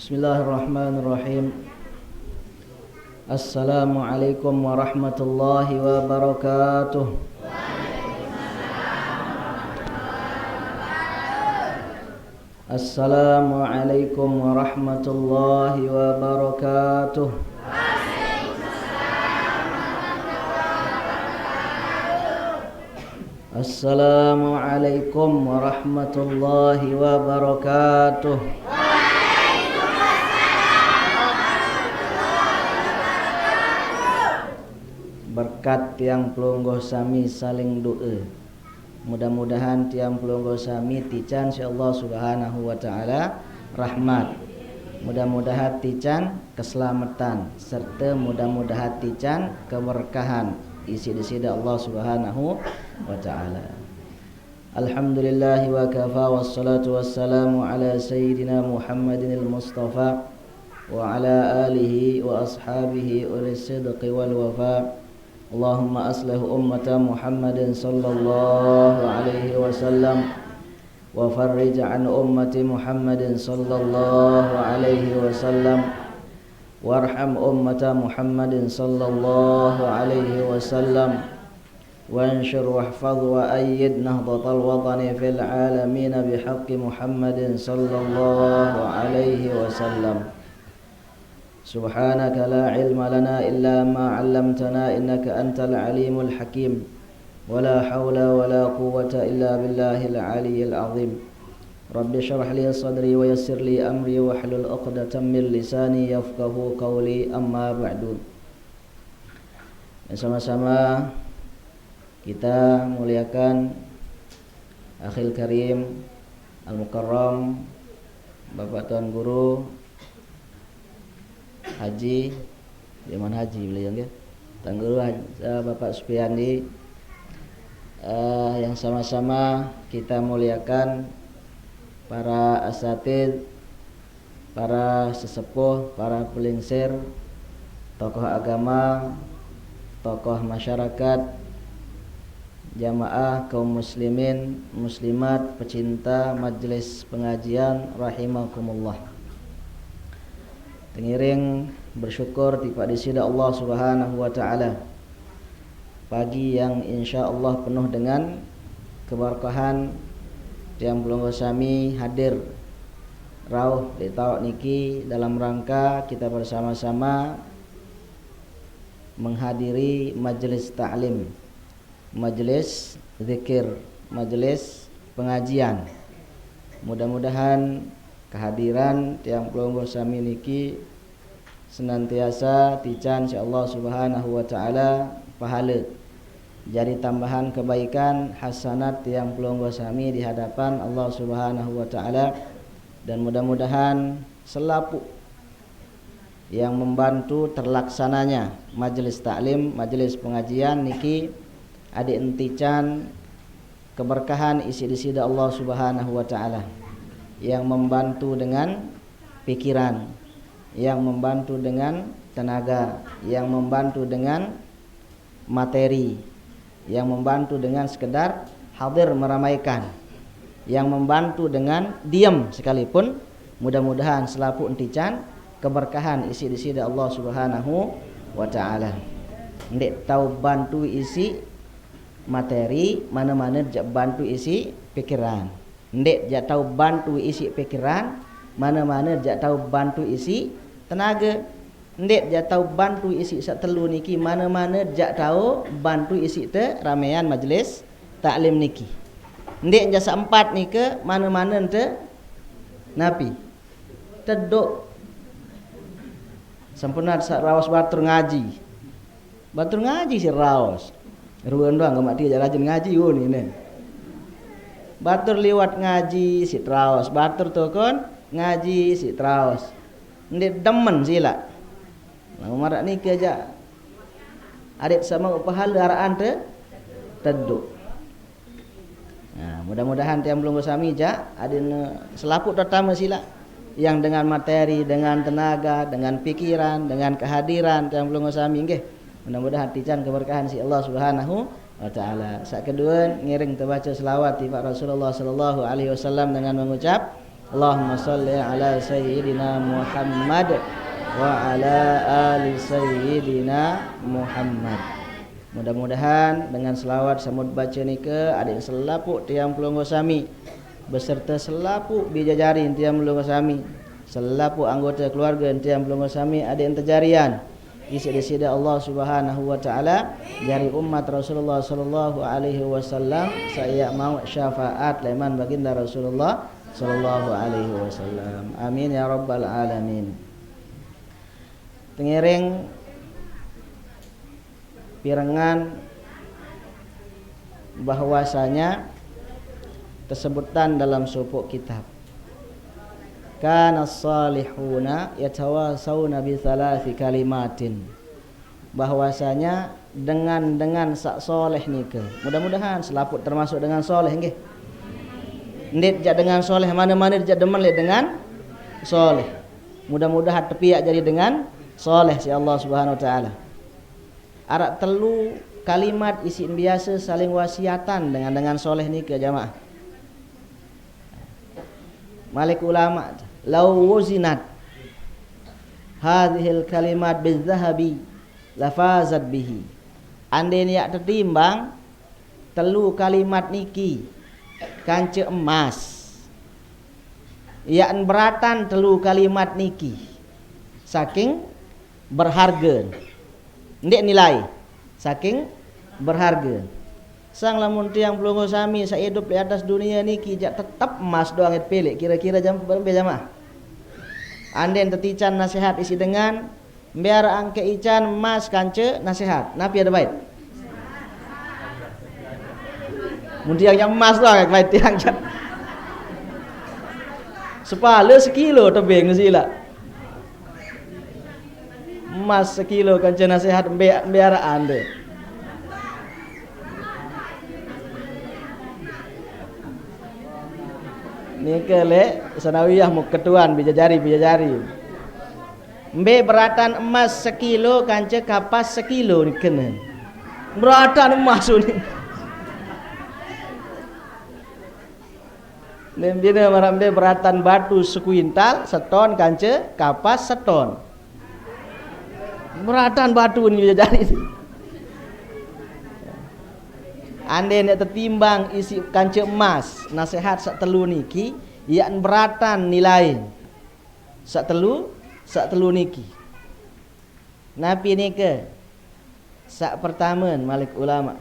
Bismillahirrahmanirrahim. Assalamualaikum warahmatullahi wabarakatuh. Assalamualaikum warahmatullahi wabarakatuh. Assalamualaikum warahmatullahi wabarakatuh. Berkat tiang pelungguh sami saling doa. Mudah-mudahan tiang pelungguh sami tican insyaallah subhanahu wa ta'ala rahmat. Mudah-mudahan tican keselamatan serta mudah-mudahan tican keberkahan isi disida Allah subhanahu wa ta'ala. Alhamdulillahi wa kafa wassalatu wassalamu ala sayyidina Muhammadin al-Mustafa wa ala alihi wa ashabihi ulis sidqi wal wafa. Allahumma aslih ummata Muhammadin sallallahu alaihi wasallam wa farrij an ummati Muhammadin sallallahu alaihi wasallam warham ummata Muhammadin sallallahu alaihi wasallam wanshur wahfaz wa ayyid nahdatal watani fil alamin bihaqqi Muhammadin sallallahu alaihi wasallam. Subhanaka la ilma lana illa ma 'allamtana innaka antal alimul hakim. Wala hawla wala quwwata illa billahil aliyyil azim. Rabbi shrah li sadri wa yassir li amri wahlul 'uqdatam min lisani yafqahu qawli, amma ba'du. Sama-sama kita muliakan akhil karim al-mukarram Bapak Tuan Guru Haji, di mana Haji beliau ya? Tuan Guru Bapak Supiandi, yang sama-sama kita muliakan para asatid, para sesepuh, para pelingsir, tokoh agama, tokoh masyarakat, jamaah kaum muslimin, muslimat, pecinta majelis pengajian rahimakumullah. Tengiring bersyukur tiba di sida Allah subhanahu wa ta'ala. Pagi yang insyaallah penuh dengan keberkahan, yang belum sami hadir rauh di tauk niki dalam rangka kita bersama-sama menghadiri majelis ta'lim, majelis zikir, majelis pengajian. Mudah-mudahan kehadiran tiang pelungguh sami niki senantiasa tican insyaallah subhanahu wa ta'ala pahala, jadi tambahan kebaikan hasanat tiang pelungguh sami di hadapan Allah subhanahu wa ta'ala. Dan mudah-mudahan selapu yang membantu terlaksananya majelis taklim, majelis pengajian niki adik entican keberkahan isi disida Allah subhanahu wa ta'ala, yang membantu dengan pikiran, yang membantu dengan tenaga, yang membantu dengan materi, yang membantu dengan sekedar hadir meramaikan, yang membantu dengan diam sekalipun. Mudah-mudahan selaku entican keberkahan isi disida Allah subhanahu wa ta'ala. Ndek tahu bantu isi materi, mana-mana jak bantu isi pikiran. Ndek jak tahu bantu isi pikiran, mana-mana jak tahu bantu isi tenaga. Ndek jak tahu bantu isi satelu niki, mana-mana jak tahu bantu isi te ramean majlis taklim niki. Ndek jak seempat nike, mana-mana te napi teduk sempurna sak rawas batur ngaji. Batur ngaji si rawas. Ruan doang enggak mati jak rajin ngaji ni ne. Batur liwat ngaji si traos, batur tokon ngaji si traos. Ndek demen sila. Nah, marak ni aja. Adik sama pahala araan te teduk. Nah, mudah-mudahan tiang belum bersami ja adin selaku pertama sila yang dengan materi, dengan tenaga, dengan pikiran, dengan kehadiran tiang belum bersami nggih. Mudah-mudahan tijan keberkahan si Allah Subhanahu wa ta'ala. Saat kedua ngiring terbaca selawat di Pak Rasulullah sallallahu alaihi wasallam dengan mengucap Allahumma salli ala sayyidina Muhammad wa ala ali sayyidina Muhammad. Mudah-mudahan dengan selawat samud baca nika adik selapuk tiang pelonggo sami beserta selapuk bijajari tiang pelonggo sami, selapuk anggota keluarga tiang pelonggo sami adik terjarian isi-isi Allah Subhanahu wa taala dari umat Rasulullah sallallahu alaihi wasallam. Saya mau syafaat leman baginda Rasulullah sallallahu alaihi wasallam. Amin ya rabbal alamin. Tengiring pirengan bahwasanya tersebutan dalam suku kitab kana salihuna yatawasawna bi thalathi kalimatin, bahwasanya dengan sak soleh nika. Mudah-mudahan selaput termasuk dengan soleh nggih. Ndit jak dengan soleh mana-mana jak demen le dengan soleh. Mudah-mudahan tepiak jadi dengan soleh si Allah Subhanahu wa taala. Arak telu kalimat isin biasa saling wasiatan dengan soleh nika jamaah. Malik ulama law wuzinat hadhil kalimat bizzahabi lafazat bihi. Andai yak tertimbang telu kalimat niki kanca emas, yak beratan telu kalimat niki saking berharga. Ndek nilai saking berharga. Sang lamun tiang pelunggu sami saya hidup di atas dunia niki jak tetap emas doang et pelik. Kira-kira jam berapa jamaah? Anden tetican nasihat isi dengan biar angke ican emas kanca nasihat. Napi ada baik. Mun tiang yang emas doang baik tiang jak. Sepala sekilo tebing sila. Emas sekilo kanca nasihat biar ande. Ni kele sanawiyah muketuan bijajari. Mbe beratan emas sekilo kanca kapas sekilo ni kena. Beratan emas ni. Nembina marambe beratan batu sekuintal seton kanca kapas seton. Beratan batu ni bijajari. Andai nak tertimbang isi kanca emas nasihat sak telu niki yang beratan nilai sak telu niki. Napi nika sak pertama malik ulama.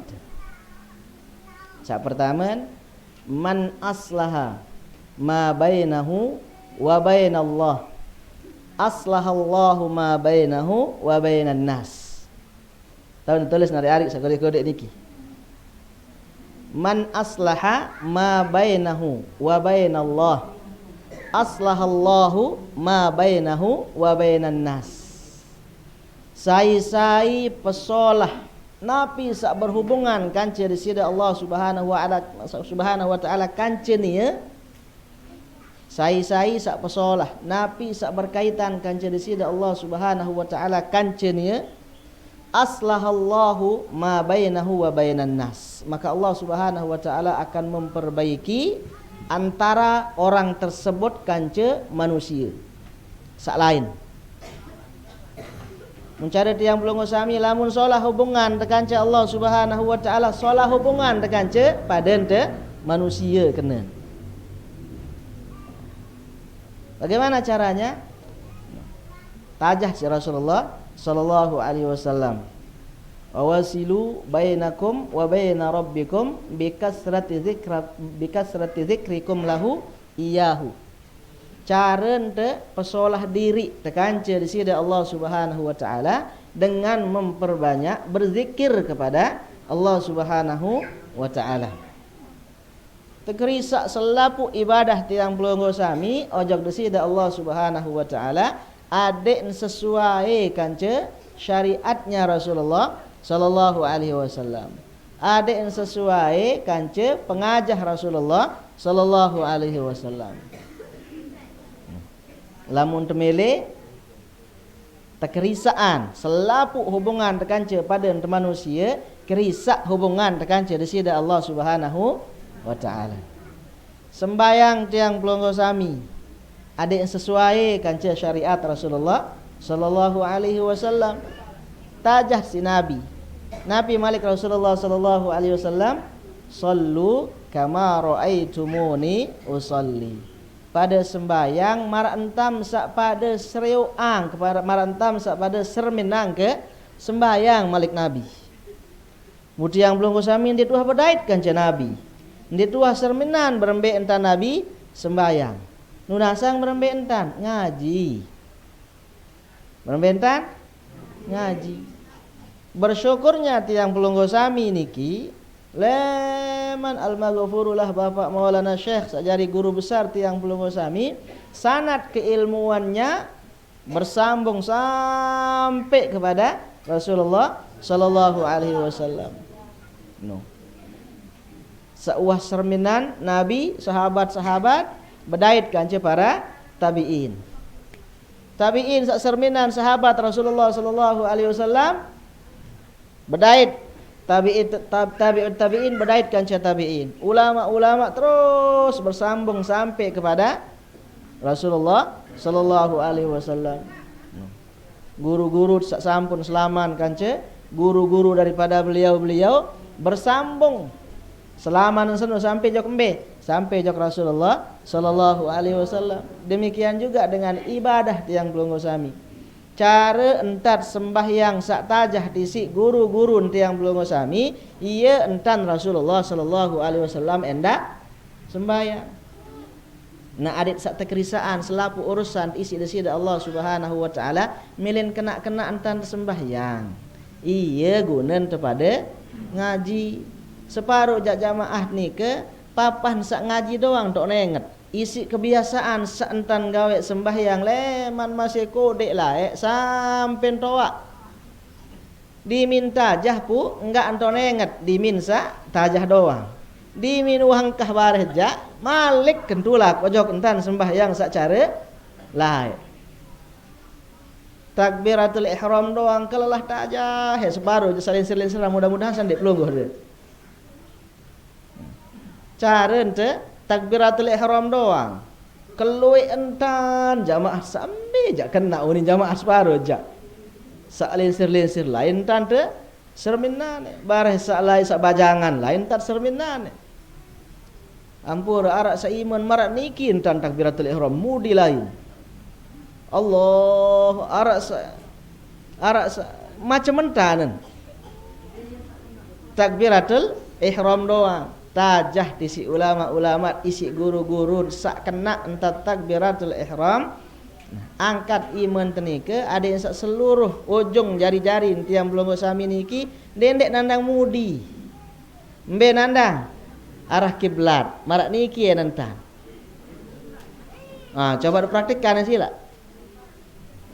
Sak pertama man aslaha ma bainahu wa bainallah aslahallahu ma bainahu wa bainan nas. Tahu tulis nari arik sakode-kode niki. Man aslaha ma bainahu wa bainallah aslahallahu ma bainahu wa bainan nas. Sai pesolah napi sak berhubungan kanca di sisi Allah Subhanahu wa taala kanca ni ya. Sai sak pesolah napi sak berkaitan kanca di sisi Allah Subhanahu wa taala kanca ni ya. Aslahallahu ma bainahu wa bainan nas. Maka Allah Subhanahu wa taala akan memperbaiki antara orang tersebut kanca manusia sak lain. Mencari tiang belum sami lamun solah hubungan tekanca Allah Subhanahu wa taala, solah hubungan tekanca pada ente manusia kena. Bagaimana caranya? Tajah si Rasulullah sallallahu alaihi wasallam. Wawasilu bainakum wa baina rabbikum bikasrati dzikrikum lahu iyahu. Cara ente pesolah diri tekanca di sisi Allah Subhanahu wa taala dengan memperbanyak berzikir kepada Allah Subhanahu wa taala. Tekerisak selapu ibadah tiang pelonggo sami ojok di sisi Allah Subhanahu wa taala adek sesuai kanca syariatnya Rasulullah sallallahu alaihi wasallam. Adek sesuai kanca pengajah Rasulullah sallallahu alaihi wasallam. Lamun temele tekerisaan selapu hubungan tekanca pada manusia, kerisak hubungan tekanca di sisi Allah Subhanahu wa taala. Sembayang tiang pelonggo sami ada yang sesuai kanca syariat Rasulullah sallallahu alaihi wasallam. Tajah si Nabi malik Rasulullah sallallahu alaihi wasallam, sallu kama raaitumuni usalli. Pada sembayang marantam sak pada sereuang kepada marantam sak pada serminang ke sembayang malik Nabi. Mutiang belum kusami dia tuah berdait kanca Nabi. Dia tuah serminan berembe entan Nabi sembayang. Nunasang berembe entan ngaji. Berembe entan ngaji. Bersyukurnya tiang pelunggu sami niki leman al-maghfurulah Bapak Maulana Syekh sajari guru besar tiang pelunggu sami, sanad keilmuannya bersambung sampai kepada Rasulullah sallallahu alaihi wasallam. Seuah serminan Nabi, sahabat-sahabat bedait kanca para tabi'in. Tabi'in sak serminan sahabat Rasulullah sallallahu alaihi wasallam bedait tabi'in bedait kanca tabi'in. Ulama-ulama terus bersambung sampai kepada Rasulullah sallallahu alaihi wasallam. Guru-guru sampun selaman kanca, guru-guru daripada beliau-beliau bersambung selaman senu sampai jok embe, sampai jok Rasulullah sallallahu alaihi wasallam. Demikian juga dengan ibadah tiang pelunggu sami. Cara entat sembahyang sak tajah disi guru-guru tiang pelunggu sami, ia entan Rasulullah sallallahu alaihi wasallam endak sembahyang. Nah adit sak tekrisaan selapu urusan isi desi Allah Subhanahu wa taala milin kena entan sembahyang. Ia gunen kepada ngaji. Separuh jak jamaah ni ke papan sak ngaji doang tok nenget. Isi kebiasaan sak entan gawe sembahyang leman masih kodek laek sampai toak. Dimin tajah pu enggak enton nenget, dimin sak tajah doang. Dimin wangkah bareh jak malik kentulak ojok entan sembahyang sak cara laek. Takbiratul ihram doang kelelah tajah separuh salin-salin mudah-mudahan sandek pelungguh dia. Cara ente takbiratul ihram doang kelui entan jamaah sambil jak kena unin jamaah separuh jak sak linsir lain tante serminan bareh sak lain sak bajangan lain tak serminan ampur arak saiman marak niki entan takbiratul ihram mudi lain Allah arak macam entanan takbiratul ihram doang. Tajah isi ulama-ulama isi guru-guru sak kena entat takbiratul ihram. Angkat iman tenike ada yang sak seluruh ujung jari-jari tiang belum sami niki dendek nandang mudi. Mbe nandang arah kiblat. Marak niki ya nantan. Coba dipraktikkan sila.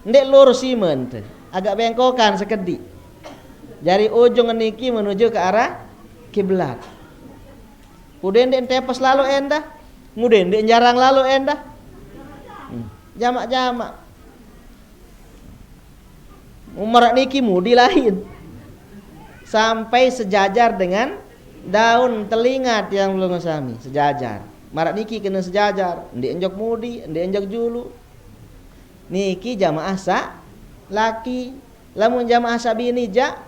Ndek lurus iman tu. Agak bengkokan sekedik. Jari ujung niki menuju ke arah kiblat. Kemudian dia tepas lalu endah, kemudian dia jarang lalu endah, jamak-jamak. Umar niki mudi lain, sampai sejajar dengan daun telinga yang belum sami sejajar. Marak niki kena sejajar, dia enjok mudi, dia enjok julu. Niki jamaah sak laki, lamun jamaah sabini jak.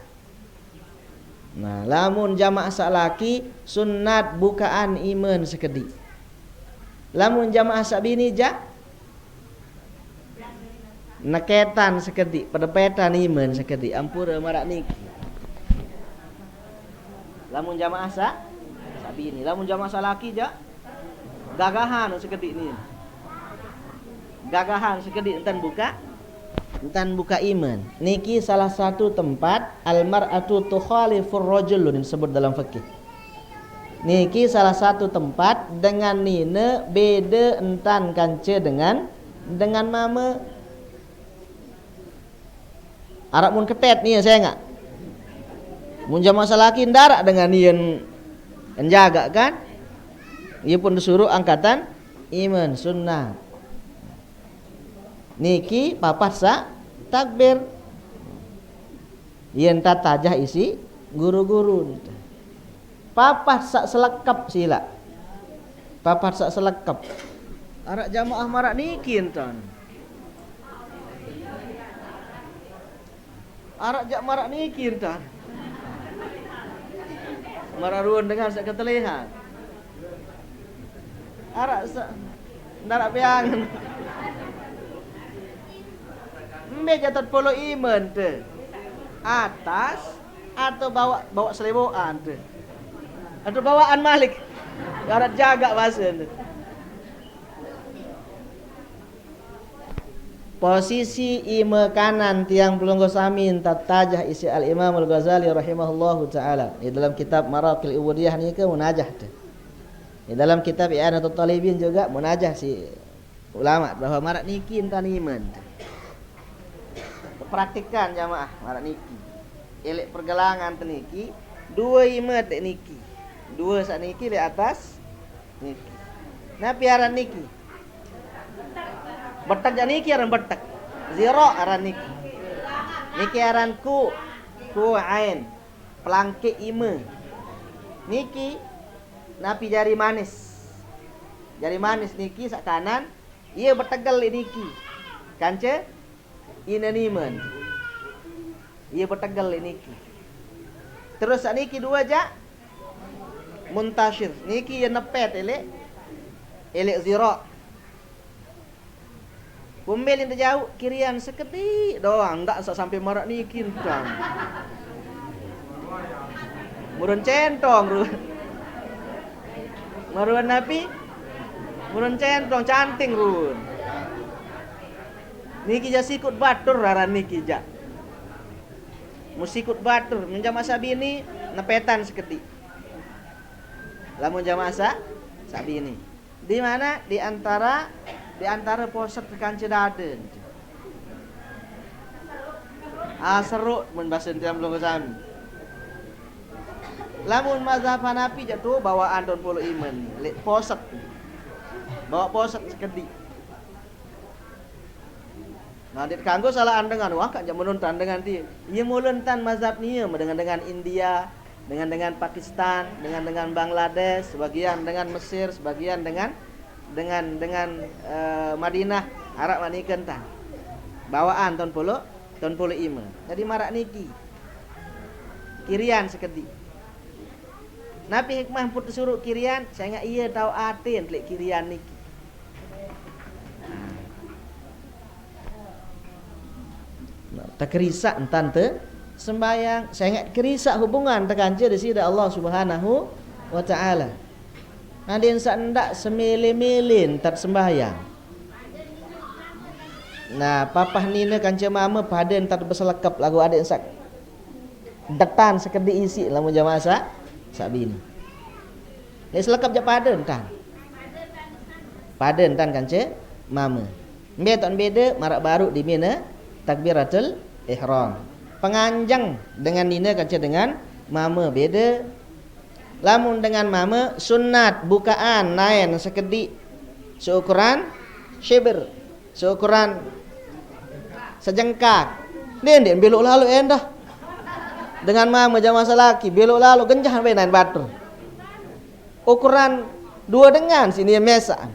Nah, lamun jamaah sak laki sunat bukaan iman sekedik. Lamun jamaah sak bini jak neketan sekedik, pedepetan iman sekedik. Ampura marak niki. Lamun jamaah sak bini, lamun jamaah sak laki jak gagahan sekedik ni. Gagahan sekedik entan buka iman. Niki salah satu tempat al-mar'atu tukhalifur rajul disebut dalam fikih. Niki salah satu tempat dengan nina beda entan kance dengan mama. Arab mun ketet ni saya enggak. Mun jamaah salaki ndarak dengan nian menjaga kan? Ia pun disuruh angkatan iman sunnah. Niki papat sak takbir. Yen tajah isi guru-guru. Papat sak selekap sila. Papat sak selekap. Arak jamaah marak niki entan. Arak jak marak niki entan. Marak ruan dengan sak ketelihan. Arak ndarak piangan. Mbe jatuh polo iman tu. Atas atau bawa seleboan tu. Atau bawaan Malik. Arak jaga bahasa tu. Posisi ima kanan tiang pelunggu samin tatajah isi al-Imam al-Ghazali rahimahullahu ta'ala. Di dalam kitab Maraqil Ubudiyah ni ke munajah tu. Di dalam kitab I'anatul Talibin juga munajah si ulama bahawa marak niki entan iman. Praktikkan jamaah marak niki. Elek pergelangan tu niki, dua iman tek niki. Dua sak niki di atas niki. Nah piaran niki. Betak niki aran betak. Zero aran niki. Niki aran ku ain. Pelangke ima. Niki napi jari manis. Jari manis niki sak kanan, ia bertegal niki. Kanca inaniman. Ia bertegal niki. Terus sak niki dua jak muntashir. Niki yang nepet elek zero. Kumbel yang terjauh kirian seketik doang, ndak sampai marak niki entam. Murun centong ruan. Maruan napi murun centong canting ruan. Niki ja sikut batur raran niki ja. Musikut batur menjama sabini nepetan seketik. Lamun jama sabini. Di mana? Di antara poset tekan cedaden. Seruk mun bahasa tiam belum sami. Lamun mazhab Hanafi jatuh bawaan don polo iman, lek poset. Bawa poset sekedik. Nah, dit kanggo salah andengan wah kan menuntan dengan ti. Ieu muluntan mazhab nieu dengan India, dengan Pakistan, dengan Bangladesh, sebagian dengan Mesir, sebagian dengan Madinah Arab manikan tah bawaan tahun puluh ima. Jadi marak niki kirian sekedik. Nabi hikmah pun suruh kirian, saya ingat ia tahu atin lek kirian niki. Tak kerisa entan te sembayang, saya ingat kerisa hubungan tekan je di sini Allah Subhanahu wa taala. Adin sak ndak semele-melin tak sembahyang. Nah, papah nina kanca mama paden tak berselekap lagu adik sak detan sekedip isi lamun jamaah sak bini. Ni selekap je paden tan. Paden tan kanca mama. Mbe tak beda marak baru di mina takbiratul ihram. Penganjang dengan nina kanca dengan mama beda. Lamun dengan mama sunat bukaan naen sekedik seukuran syibr, seukuran sejengkak. Nen belok lalu endah. Dengan mama jamaah salaki belok lalu genjah sampai naen batur. Ukuran dua dengan sini mesa.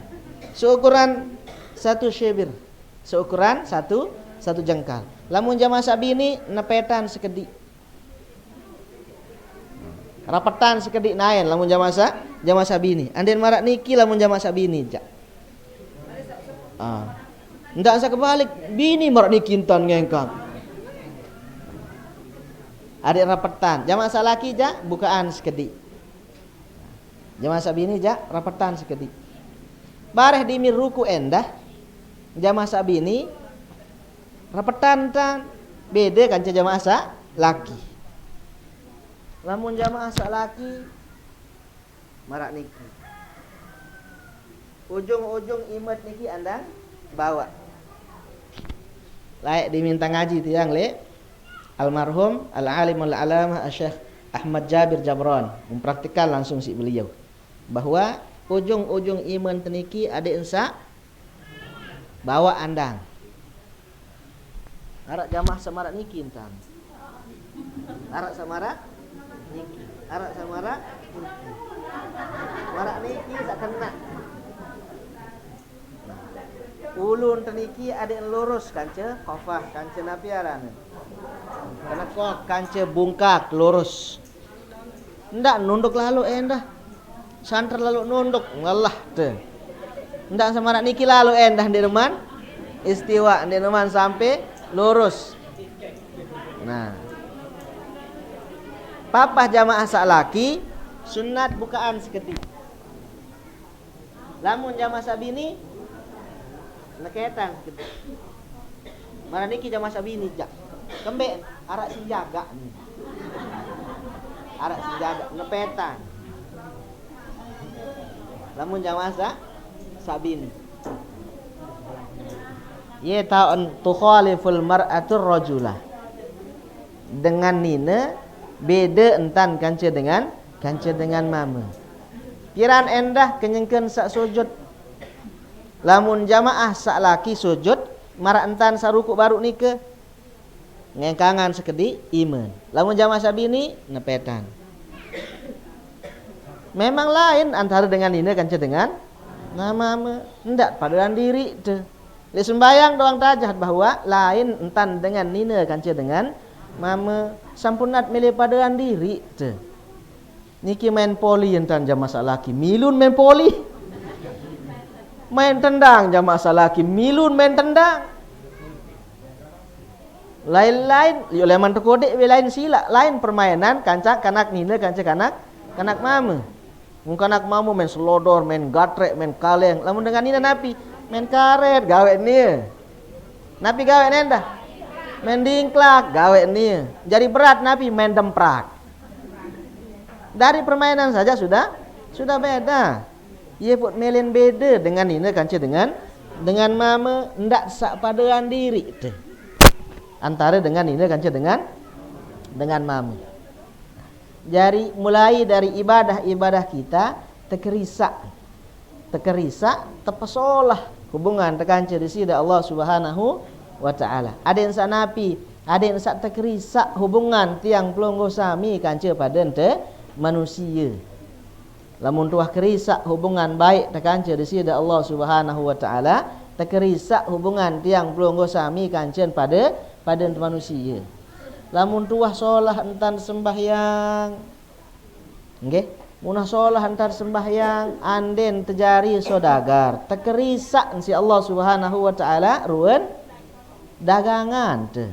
Seukuran satu syibr, seukuran satu jengkal. Lamun jamaah sabini nepetan sekedik. Rapatan sekedik naen lamun jamaah sabini. Anden marak niki lamun jamaah sabini jak. Ndak asa kebalik bini marak niki entan ngengkang. Adik rapatan, jamaah salaki jak bukaan sekedik. Jamaah sabini jak rapatan sekedik. Bareh di mir ruku endah. Jamaah sabini rapatan tan beda kanca jamaah laki. Lamun jamaah sak laki marak niki. Ujung-ujung imat niki andang bawa. Layak diminta ngaji tiang le almarhum al-alim al-alamah Syekh Ahmad Jabir Jabran mempraktikkan langsung si beliau bahwa ujung-ujung iman teniki ada ensa bawa andang. Arak jamaah samarak niki entan. Arak samarak niki. Arak samarak niki. Marak niki tak kena. ulun teniki ada lurus kanca qafah kanca napiaran. Karena kok kanca bungkak lurus. Ndak nunduk lalu endah. Santer lalu nunduk ngalah teh. Ndak sama nak niki lalu endah di deman istiwa di deman sampai lurus. Nah. Papah jamaah sak laki sunat bukaan seketik. Lamun jamaah sabini neketan seketik. Mana niki jamaah sabini jak. Kembe arak sinjaga nih. Arak sinjaga nepetan. Lamun jamaah sabini. Ye ta'un tukhaliful mar'atur rajulah. Dengan nina beda entan kanca dengan mama. Piran endah kenyengkeun sak sujud. Lamun jamaah sak laki sujud, mara entan saruku baru nike ngengkangan sekedi iman. Lamun jamaah sabini nepetan. Memang lain antara dengan nina kanca dengan mama. Ndak paduan diri teh. Li sembayang doang tajah bahwa lain entan dengan nina kanca dengan mama. Sampunat milih paduan diri teh. Niki main poli entan jamaah sak laki, milun main poli. Main tendang jamaah sak laki, milun main tendang. Lain-lain, yo leman tekode lain sila, lain permainan kanca kanak nina kanca kanak mama. Mun kanak mama main selodor, main gatrek, main kaleng. Lamun dengan nina napi main karet, gawe nih. Napi gawe nendah. Main dingklak, gawe nih. Jadi berat napi main demprak. Dari permainan saja sudah beda. Ia pun melen beda dengan nina kanca dengan mama ndak sak paduan diri teh. Antara dengan nina kanca dengan mama. Jadi mulai dari ibadah kita terkerisa tepesolah hubungan tekanca di sida Allah Subhanahu wa taala. Ada yang sak napi, ada yang sak terkerisa hubungan tiang pelonggo sami kanca pada ente manusia. Lamun tuah kerisa hubungan baik tekanca di sida Allah Subhanahu wa taala, terkerisa hubungan tiang pelonggo sami kanca pada manusia. Lamun tuah solah entan sembahyang. Nggih, munah solah entar sembahyang anden terjari sodagar. Terkerisa si Allah Subhanahu wa taala ruwen dagangan teh.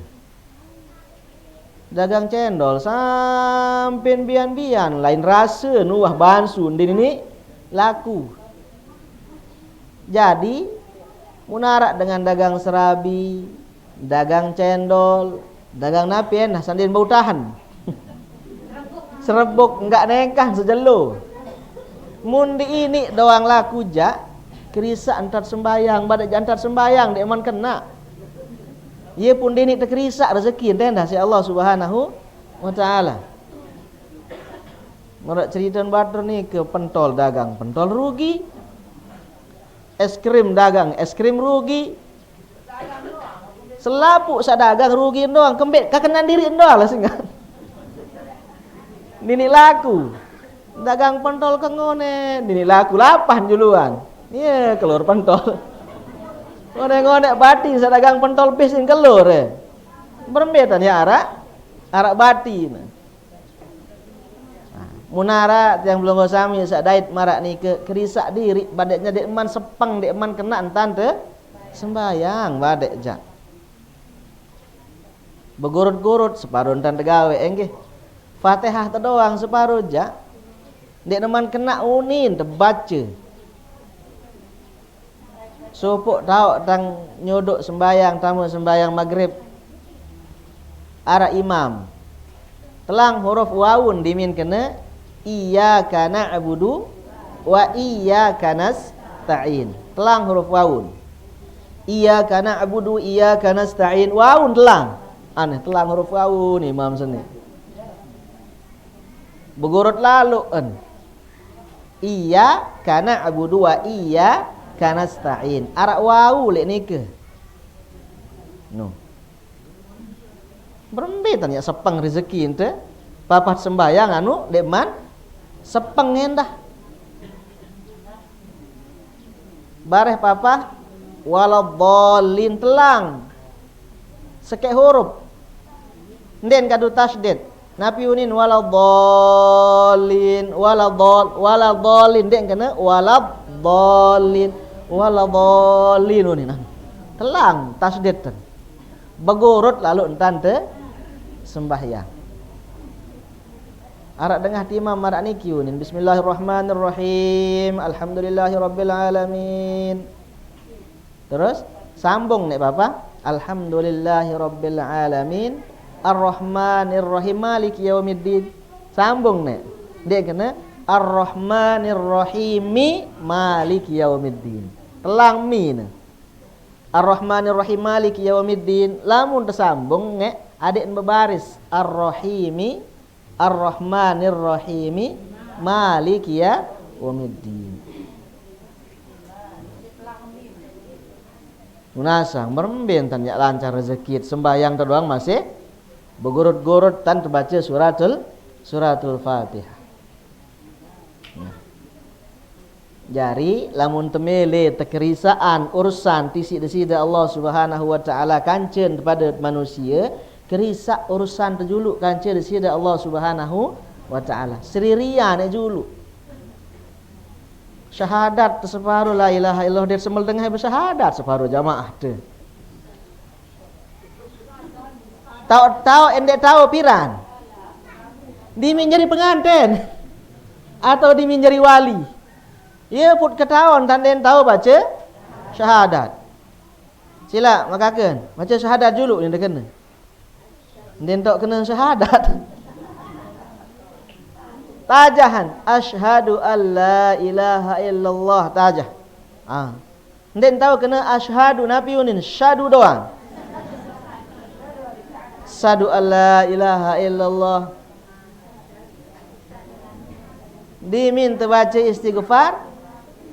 Dagang cendol sampai bian-bian lain rasa nuah bansun di ini laku. Jadi munarak dengan dagang serabi, dagang cendol, dagang napi nah sandin bau tahan. Serebuk enggak nengkah sejelo. Mun di ini doang laku ja kerisa antar sembayang, badak antar sembayang dia man kena. Ia pun dini terkerisa rezeki tenda si Allah Subhanahu wa taala. Merak cerita batur ni ke pentol dagang, pentol rugi. Es krim dagang, es krim rugi. Selapuk sak dagang rugi doang, kembet kakenan diri doang lah singa. Dini laku. Dagang pentol kengone, dini laku lapan juluan. Iya, keluar pentol. Ngone-ngone bati sadagang pentol pisin kelur berembetan ya arak bati nah. Munara yang belum sami sak dait marak ni ke kerisak diri badeknya dek man sepeng dek man kena entan te sembayang badek jak begurut-gurut separuh entan tegawe nggih Fatihah te doang separuh jak dek man kena unin tebaca supuk tahu tang nyodok sembayang tamu sembayang maghrib ara imam telang huruf wawun dimin kena iyyaka na'budu wa iyyaka nasta'in telang huruf wawun iyyaka na'budu iyyaka nasta'in wawun telang aneh telang huruf wawun imam seni begurut lalu iyyaka na'budu wa iyyaka kanasta'in arak wau lek nike no berembetan ya sepeng rezeki ente papat sembayang anu lek man sepeng endah bareh papa Waladhdallin telang. Sekek huruf. Nden kadu tasydid. Napi unin waladhdallin waladhdallin nden kena waladhdallin waladhdallin unin. Telang tasydid ten. Begurut lalu entan te sembahyang. Arak dengah ti imam marak niki unin. Bismillahirrahmanirrahim. Alhamdulillahirabbil alamin. Terus sambung nek Bapak. Alhamdulillahirabbil alamin. Ar-Rahmanir-Rahim Maliki Yaumiddin. Sambung nek. Dia kena Ar-Rahmanir-Rahimi Maliki Yaumiddin. Telang mi ne. Ar-Rahmanir-Rahim Maliki Yaumiddin. Lamun tersambung nek adik berbaris. Ar-Rahimi Ar-Rahmanir-Rahimi Maliki Yaumiddin. Munasang meremben tan ya lancar rezeki sembahyang terdoang masih begurut-gurut tan terbaca suratul Fatihah. Jari lamun temele tekerisaan urusan tisi-desida Allah Subhanahu wa taala kancen kepada manusia, kerisak urusan terjuluk kancen desida Allah Subhanahu wa taala. Seriria nek juluk. Syahadat separuh la ilaha illallah dia semel tengah bersyahadat separuh jamaah tu. Tahu endek tahu piran. Dimin jadi pengantin atau dimin jadi wali. Ia put ketahun tanden tahu baca syahadat. Sila makakan baca syahadat dulu ni dah kena. Nden tok kena syahadat. Tajahan asyhadu alla ilaha illallah tajah. Nden tahu kena asyhadu nabi unin syadu doang. Asyhadu alla ilaha illallah. Diminta baca istighfar.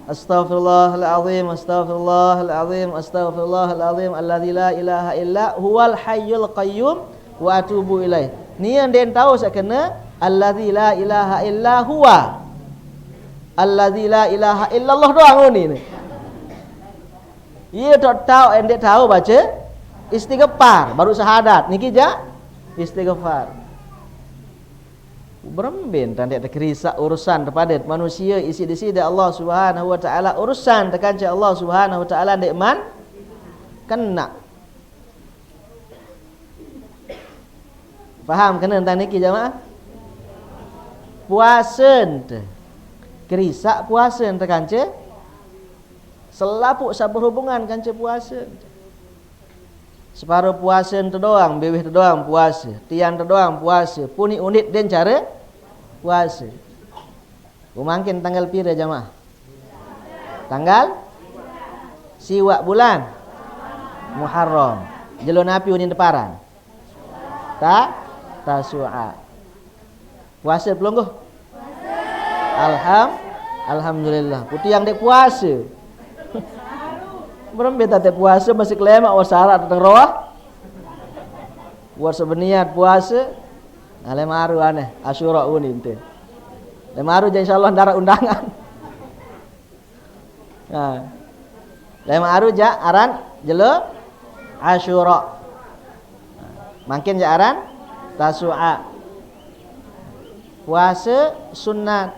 Astaghfirullahalazim, astaghfirullahalazim, astaghfirullahalazim alladzi la ilaha illa huwal hayyul qayyum wa atubu ilaih. Ni yang den tahu sak kena alladzi la ilaha illa huwa. Alladzi la ilaha illallah doang ni. Ia tak tahu endek tahu baca istighfar baru syahadat. Niki ja istighfar. Beremben tanda terkerisak urusan kepada manusia isi desida Allah Subhanahu wa taala urusan tekan Allah Subhanahu wa taala ndek man kena. Faham kena tentang niki jemaah? Puasa ente. Kerisak puasa ente kanca. Selapuk berhubungan kanca puasa. Separuh puasa ente doang, bebeh ente doang puasa, tiang ente doang puasa, puni unit dan cara puasa. Mungkin tanggal pira jamaah? Tanggal siwak bulan Muharram. Jelon api unin deparan. Tasu'a. Puasa pelonggoh? Alhamdulillah. Putih yang dek puasa. Berembet tak puasa masih kelemak wasarat tentang roh. Buat sebeniat puasa. Lemaru aneh Asyura unin teh. Lemaru insyaallah darah undangan. Nah. Lemaru ja aran jelo Asyura. Makin ja aran Tasu'a. Puasa sunat.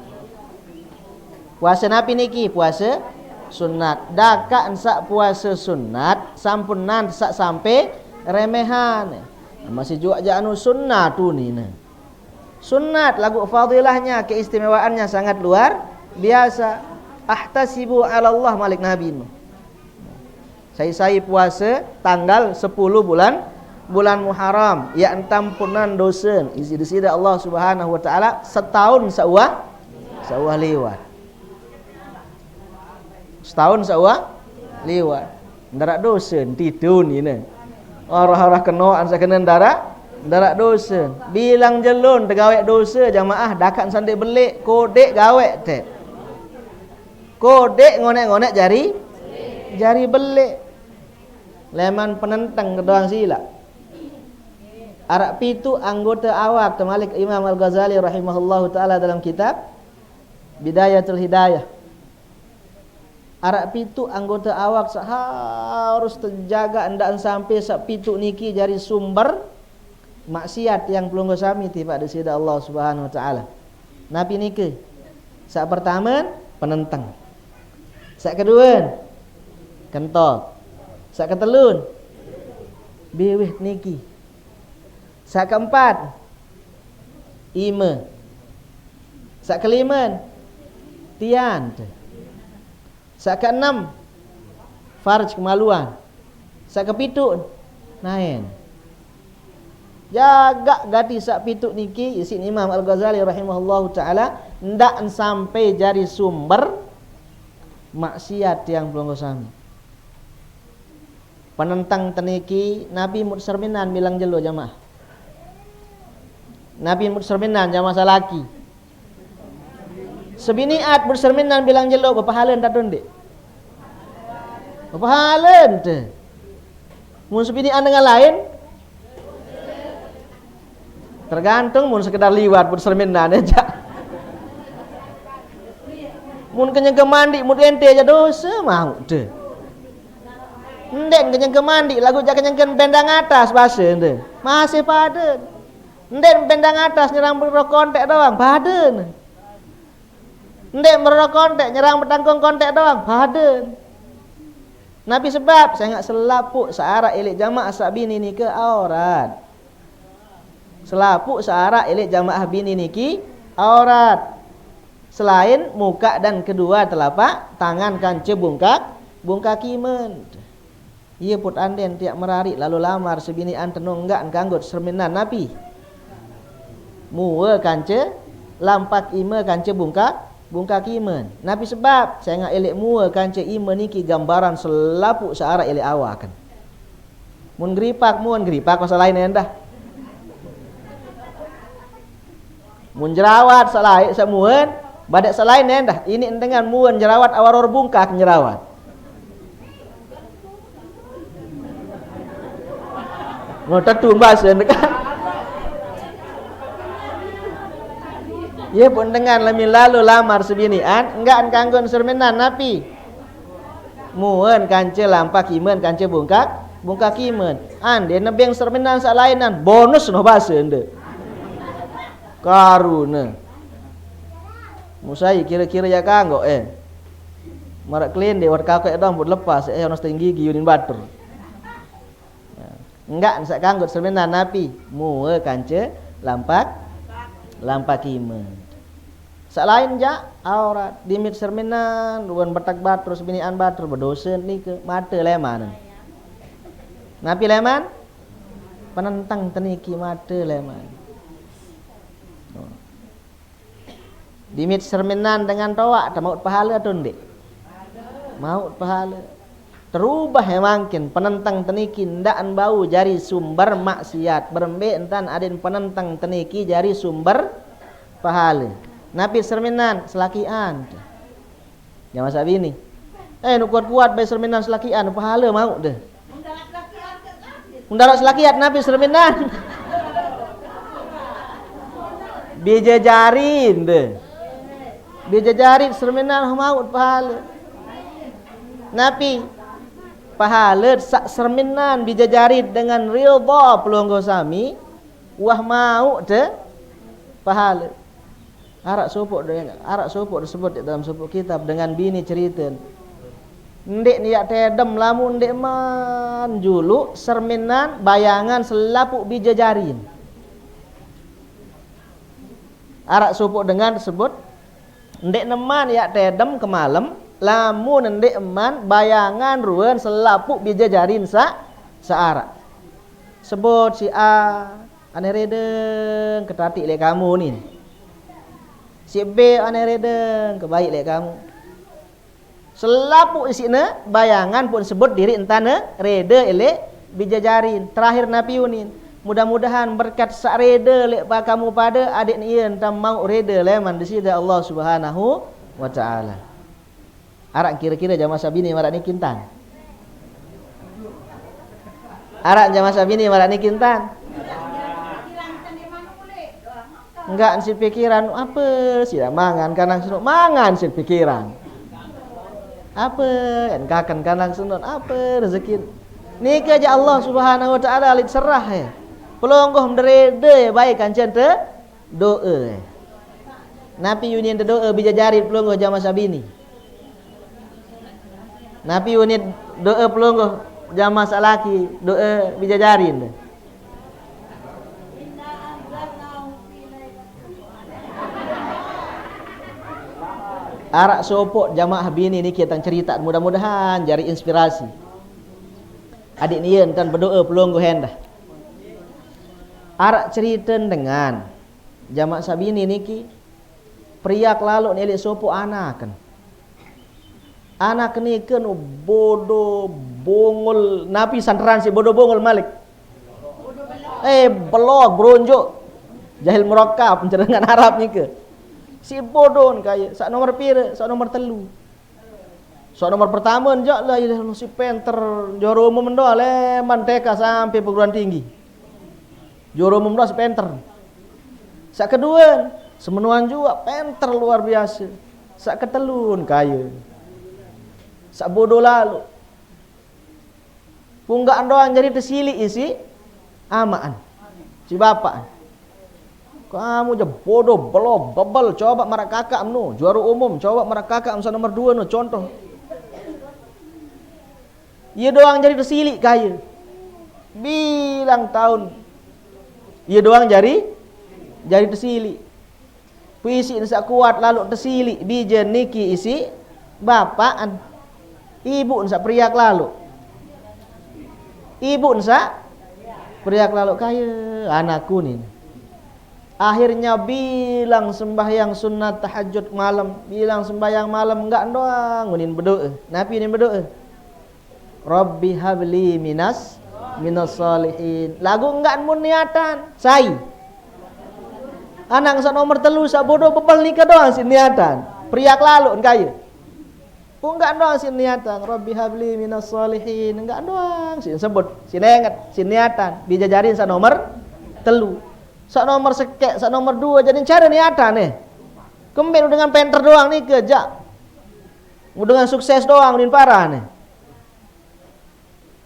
Puasa napi niki puasa sunat. Daka ensak puasa sunat sampunan sak sampai remehan. Masih juga aja anu sunnah tu ni. Sunat lagu fadilahnya, keistimewaannya sangat luar biasa. Ahtasibu ala Allah malik Nabi. Saya puasa tanggal 10 bulan Muharram, ya entampunan dosa isi desida Allah Subhanahu wa taala setahun sauah liwat. Setahun sauah liwat. Ndarak dosa titu ni ne. Orang-orang kena ansa kena ndarak dosa. Bilang jelun tergawek dosa jamaah dakat sandek belik kodek gawek te. Kodek ngonek-ngonek jari belik. Leman penentang kedoang sila. Arak pitu anggota awak temalik Imam Al-Ghazali rahimahullahu taala dalam kitab Bidayatul Hidayah. Arak pitu anggota awak harus terjaga hendak sampai sak pitu niki dari sumber maksiat yang pelunggu sami tiba di sida Allah Subhanahu wa taala. Nabi niki sak pertama penentang. Sak kedua kentot. Sak ketelun biwih niki. Sak keempat ime. Sak kelima tian. Sak keenam farj kemaluan. Sak kepitu naen. Jaga gati sak pitu niki isin Imam Al-Ghazali rahimahullahu taala ndak sampai jadi sumber maksiat yang belum sami. Penentang teniki Nabi mutserminan bilang jelo jamaah. Nabi mutserminan jamaah salaki. Sebiniat berserminan bilang jelo bapahalan tatun dek. Bapahalan te. Mun sebinian dengan lain tergantung mun sekedar liwat berserminan aja. Mun kenyang ke mandi mun ente aja dosa mau te. Ndek kenyang ke mandi lagu jak kenyang bendang atas bahasa ente. Masih paden. Ndek bendang atas nyerang berok kontek doang paden. Ndek merok kontek nyerang bertangkong kontek doang paden. Nabi sebab saya enggak selapuk searah ilik jamaah sak bini ni ke aurat. Selapuk searah ilik jamaah bini niki aurat. Selain muka dan kedua telapak tangan kanca bungkak kimen. Iya put anden tiak merari lalu lamar sebinian tenung enggak kanggut serminan Nabi. Muwe kanca lampak ime kanca bungkak iman. Nabi sebab saya ngak elek mua kanca iman niki gambaran selapuk searah elek awak kan. Mun geripak pasal lain endah. Mun jerawat salai samuan badak salain endah. Ini dengan muan jerawat awaror bungkak jerawat. Mau tetu bahasa kan. Ya pun dengan lami lalu lamar sebinian enggak kanggon sermenan Nabi. Muan kanca lampak iman kanca bungkak iman. Ande nebeng sermenan sak lainan bonus noh bahasa ende. Karuna. Musai kira-kira ya kanggo marak clean de war kakek dong buat lepas ono tinggi giyunin batur. Enggak sak kanggo sermenan Nabi. Muan kanca lampak iman. Sak lain ja aurat dimit serminan ruan batak batur sebinian batur berdosa ni ke mata leman. Napi leman penentang teniki mata leman. Dimit serminan dengan tawak tak maut pahala tu ndik. Maut pahala. Terubah makin penentang teniki ndaan bau jari sumber maksiat berembe entan adin penentang teniki jari sumber pahala. Nabi serminan selakian. Jangan masa bini. Nu kuat-kuat bae serminan selakian pahala mau deh. Mundarat selakian Nabi serminan. Bijajarin deh. Bijajarin serminan mau pahala. Nabi pahala sak serminan bijajarin dengan ridha pelunggu sami wah mau deh pahala. Arak sopok disebut dalam sopok kitab dengan bini cerita. Ndek niat tedem lamun ndek man julu serminan bayangan selapuk bijajarin. Arak sopok dengan disebut ndek neman ya tedem ke malam lamun ndek man bayangan ruan selapuk bijajarin searak. Sebut si A ane redeng ketati le kamu nih. Si B ane redeng kebaik lek kamu. Selapuk isina bayangan pun sebut diri entana rede elek bijajarin. Terakhir Nabi Yunin. Mudah-mudahan berkat sak rede lek pa kamu pada adik ni entam mau rede leman di sida Allah Subhanahu wa taala. Arak kira-kira jamaah sabini marak ni kintan. Arak jamaah sabini marak ni kintan. Enggak si pikiran apa sih mangan karena suruh mangan si pikiran. Apa kakan kanang sunat apa rezeki nika aja Allah Subhanahu wa taala alit serah ya pelonggoh derede baik kancen te doa napi union te doa bijajari pelonggoh jama sabini napi union doa pelonggoh jama salaki doa bijajarin arak sopok jamaah bini ni kita cerita mudah-mudahan jari inspirasi. Adik nian kan berdoa pelonggo hendah. Arak cerita dengan jamaah sabini niki priak lalu ni sopok anak kan. Anak ni kan bodoh bongol napi santeran si bodoh bongol malik. Belok bronjok jahil murakkab pencerengan Arab ni ke. Si bodoh kaya sak nomor pira sak nomor telu sak nomor pertama njak lah si penter juara umum ndo le manteka sampai perguruan tinggi juara umum ndo si penter sak kedua semenuan juga penter luar biasa sak ketelun kaya sak bodoh lalu punggak doang jadi tersilik isi amaan si bapak kamu je bodoh belum bebel coba marak kakak nu juara umum coba marak kakak nomor 2 nu contoh ia doang jadi tersilik kaya bilang tahun ia doang jadi tersilik puisi nisa kuat lalu tersilik bijen niki isi bapaan ibu nisa priak lalu ibu nisa priak lalu kaya anakku nih akhirnya bilang sembahyang sunat tahajud malam, bilang sembahyang malam enggak doang, ngunin berdoa. Nabi ini berdoa. Rabbi habli minas salihin. Lagu enggak mun niatan, sai. Anak sak nomor telu sak bodoh bebal nikah doang si niatan. Priak lalu kaya. Enggak doang si niatan, Rabbi habli minas salihin, enggak doang si sebut, si nenget, si niatan, bijajarin sak nomor telu. Sak nomor sekek, sak nomor 2 jadi cara niatan nih. Kembali dengan penter doang nih kejak. Dengan sukses doang din parah nih.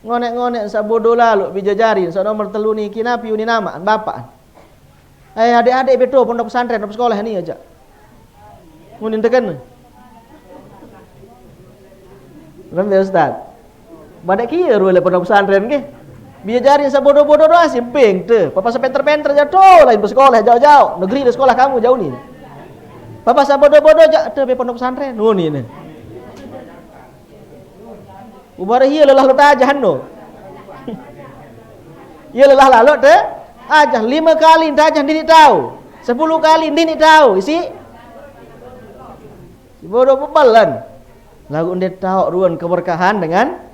Ngonek-ngonek sak bodoh lalu bijajarin sak nomor telu nih kinapi uni nama bapak. Adik-adik betul pondok pesantren pondok sekolah nih aja. Ngunin tekan. Ramai Ustaz. Badak kieu rule pondok pesantren ke? Biajarin sabodoh-bodoh doang sih ping tu. Papa sepenter-penter jatuh lain bersekolah jauh-jauh. Negeri di sekolah kamu jauh ni. Papa sabodoh-bodoh jatuh be pondok pesantren. Nu ni. Ubara hiya lelah luta ajahan no. Hiya lelah lalu te ajah 5 kali tajah dini tahu. 10 kali dini tahu. Si bodoh pebalan. Lagu ndet tahu ruan keberkahan dengan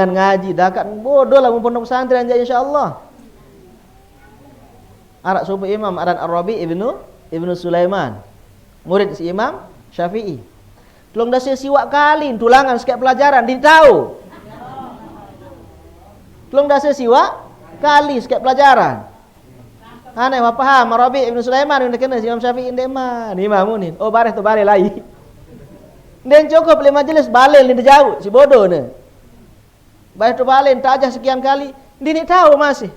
ngaji dakat bodoh lah pondok pesantren aja insyaallah. Arak subuh Imam Aran Ar-Rabi Ibnu Sulaiman. Murid si Imam Syafi'i. Tulung dah siwak kali tulangan sekali pelajaran ditahu. Tulung dah siwak kali sekali pelajaran. Aneh apa paham Ar-Rabi Ibnu Sulaiman yang kena si Imam Syafi'i ndek mah. Ni mamunin. Oh bareh tu bareh lai. Den cukup le majelis balil ni jauh si bodoh ni. Baik tu balen tajah sekian kali, dini tahu masih.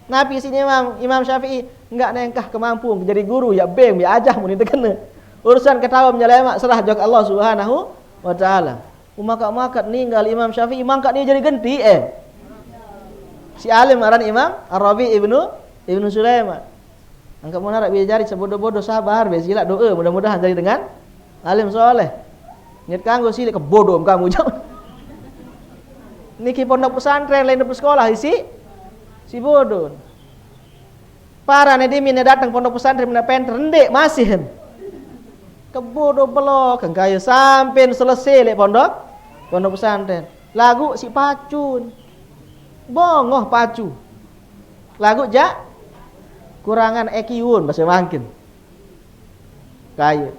Nabi sini Imam Syafi'i enggak nengkah kemampu jadi guru ya beng ya ajah mun kena. Urusan ketawa menyelemak serah jok Allah Subhanahu wa taala. Umakat-makat ninggal Imam Syafi'i mangkat dia jadi genti Si alim aran Imam Ar-Rabi Ibnu Sulaiman. Angkat mun nak biar jari sebodoh-bodoh sabar be sila doa mudah-mudahan jadi dengan alim soleh. Niat kanggo sila kebodoh kamu jauh. Niki pondok pesantren lain sekolah si bodoh. Para nedimin datang pondok pesantren mena penter ndek masih. Kebodoh belok kan kaya sampai selesai lek pondok pesantren. Lagu si pacun. Bongoh pacu. Lagu ja kurangan ekiun bahasa mangkin. Kaya.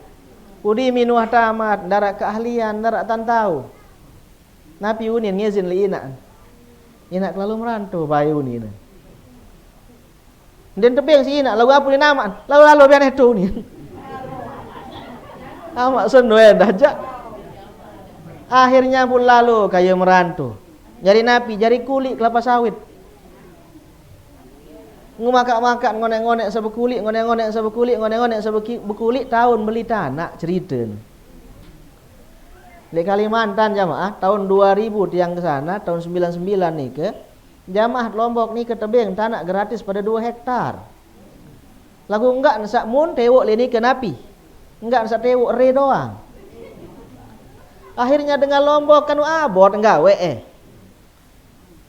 Udi minuah tamat, darat keahlian, darat tantau. Napi unin ngizin li ina. Ina lalu merantau bayu ni. Den tebing si ina lagu apa ni nama? Lalu biar itu ni. Amak sendoe dah jak. Akhirnya pun lalu kaya merantau. Jari napi, jari kulit kelapa sawit. Ngumakak-makak ngonek-ngonek sebekulit, ngonek-ngonek sebekulit, ngonek-ngonek sebekulit tahun beli tanah cerita. Di Kalimantan jamaah tahun 2000 tiang ke sana, tahun 99 nih ke jamaah Lombok nih ke tebing tanah gratis pada 2 hektar. Lagu enggak nsak mun tewok lini ke napi. Enggak nsak tewok re doang. Akhirnya dengan Lombok kan abot nggawe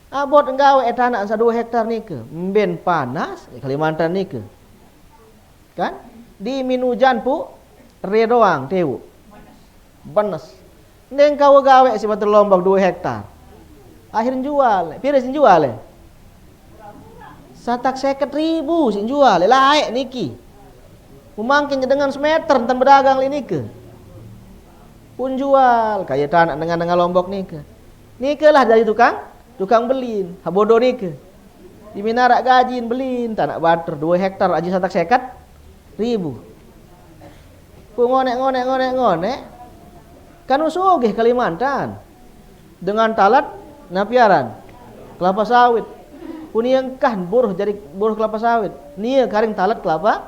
abot nggawe tanah nsak 2 hektar nih ke. Mben panas di Kalimantan nih ke. Kan? Di minujan pu re doang tewok. Panas. Neng kau gawe si batu Lombok 2 hektar. Akhirnya jual, pira sin jual. Satak 50.000 sin jual, laek niki. Mungkin dengan semeter enten berdagang ini ke. Pun jual, kaya tanah dengan Lombok nike. Nike lah dari tukang belin, habodo nike. Di Minarak gajin belin tanah bater 2 hektar aja satak 50.000. Pun ngonek. Kan usugih Kalimantan dengan talat napiaran kelapa sawit. Puniang kan buruh jadi buruh kelapa sawit. Nia karing talat kelapa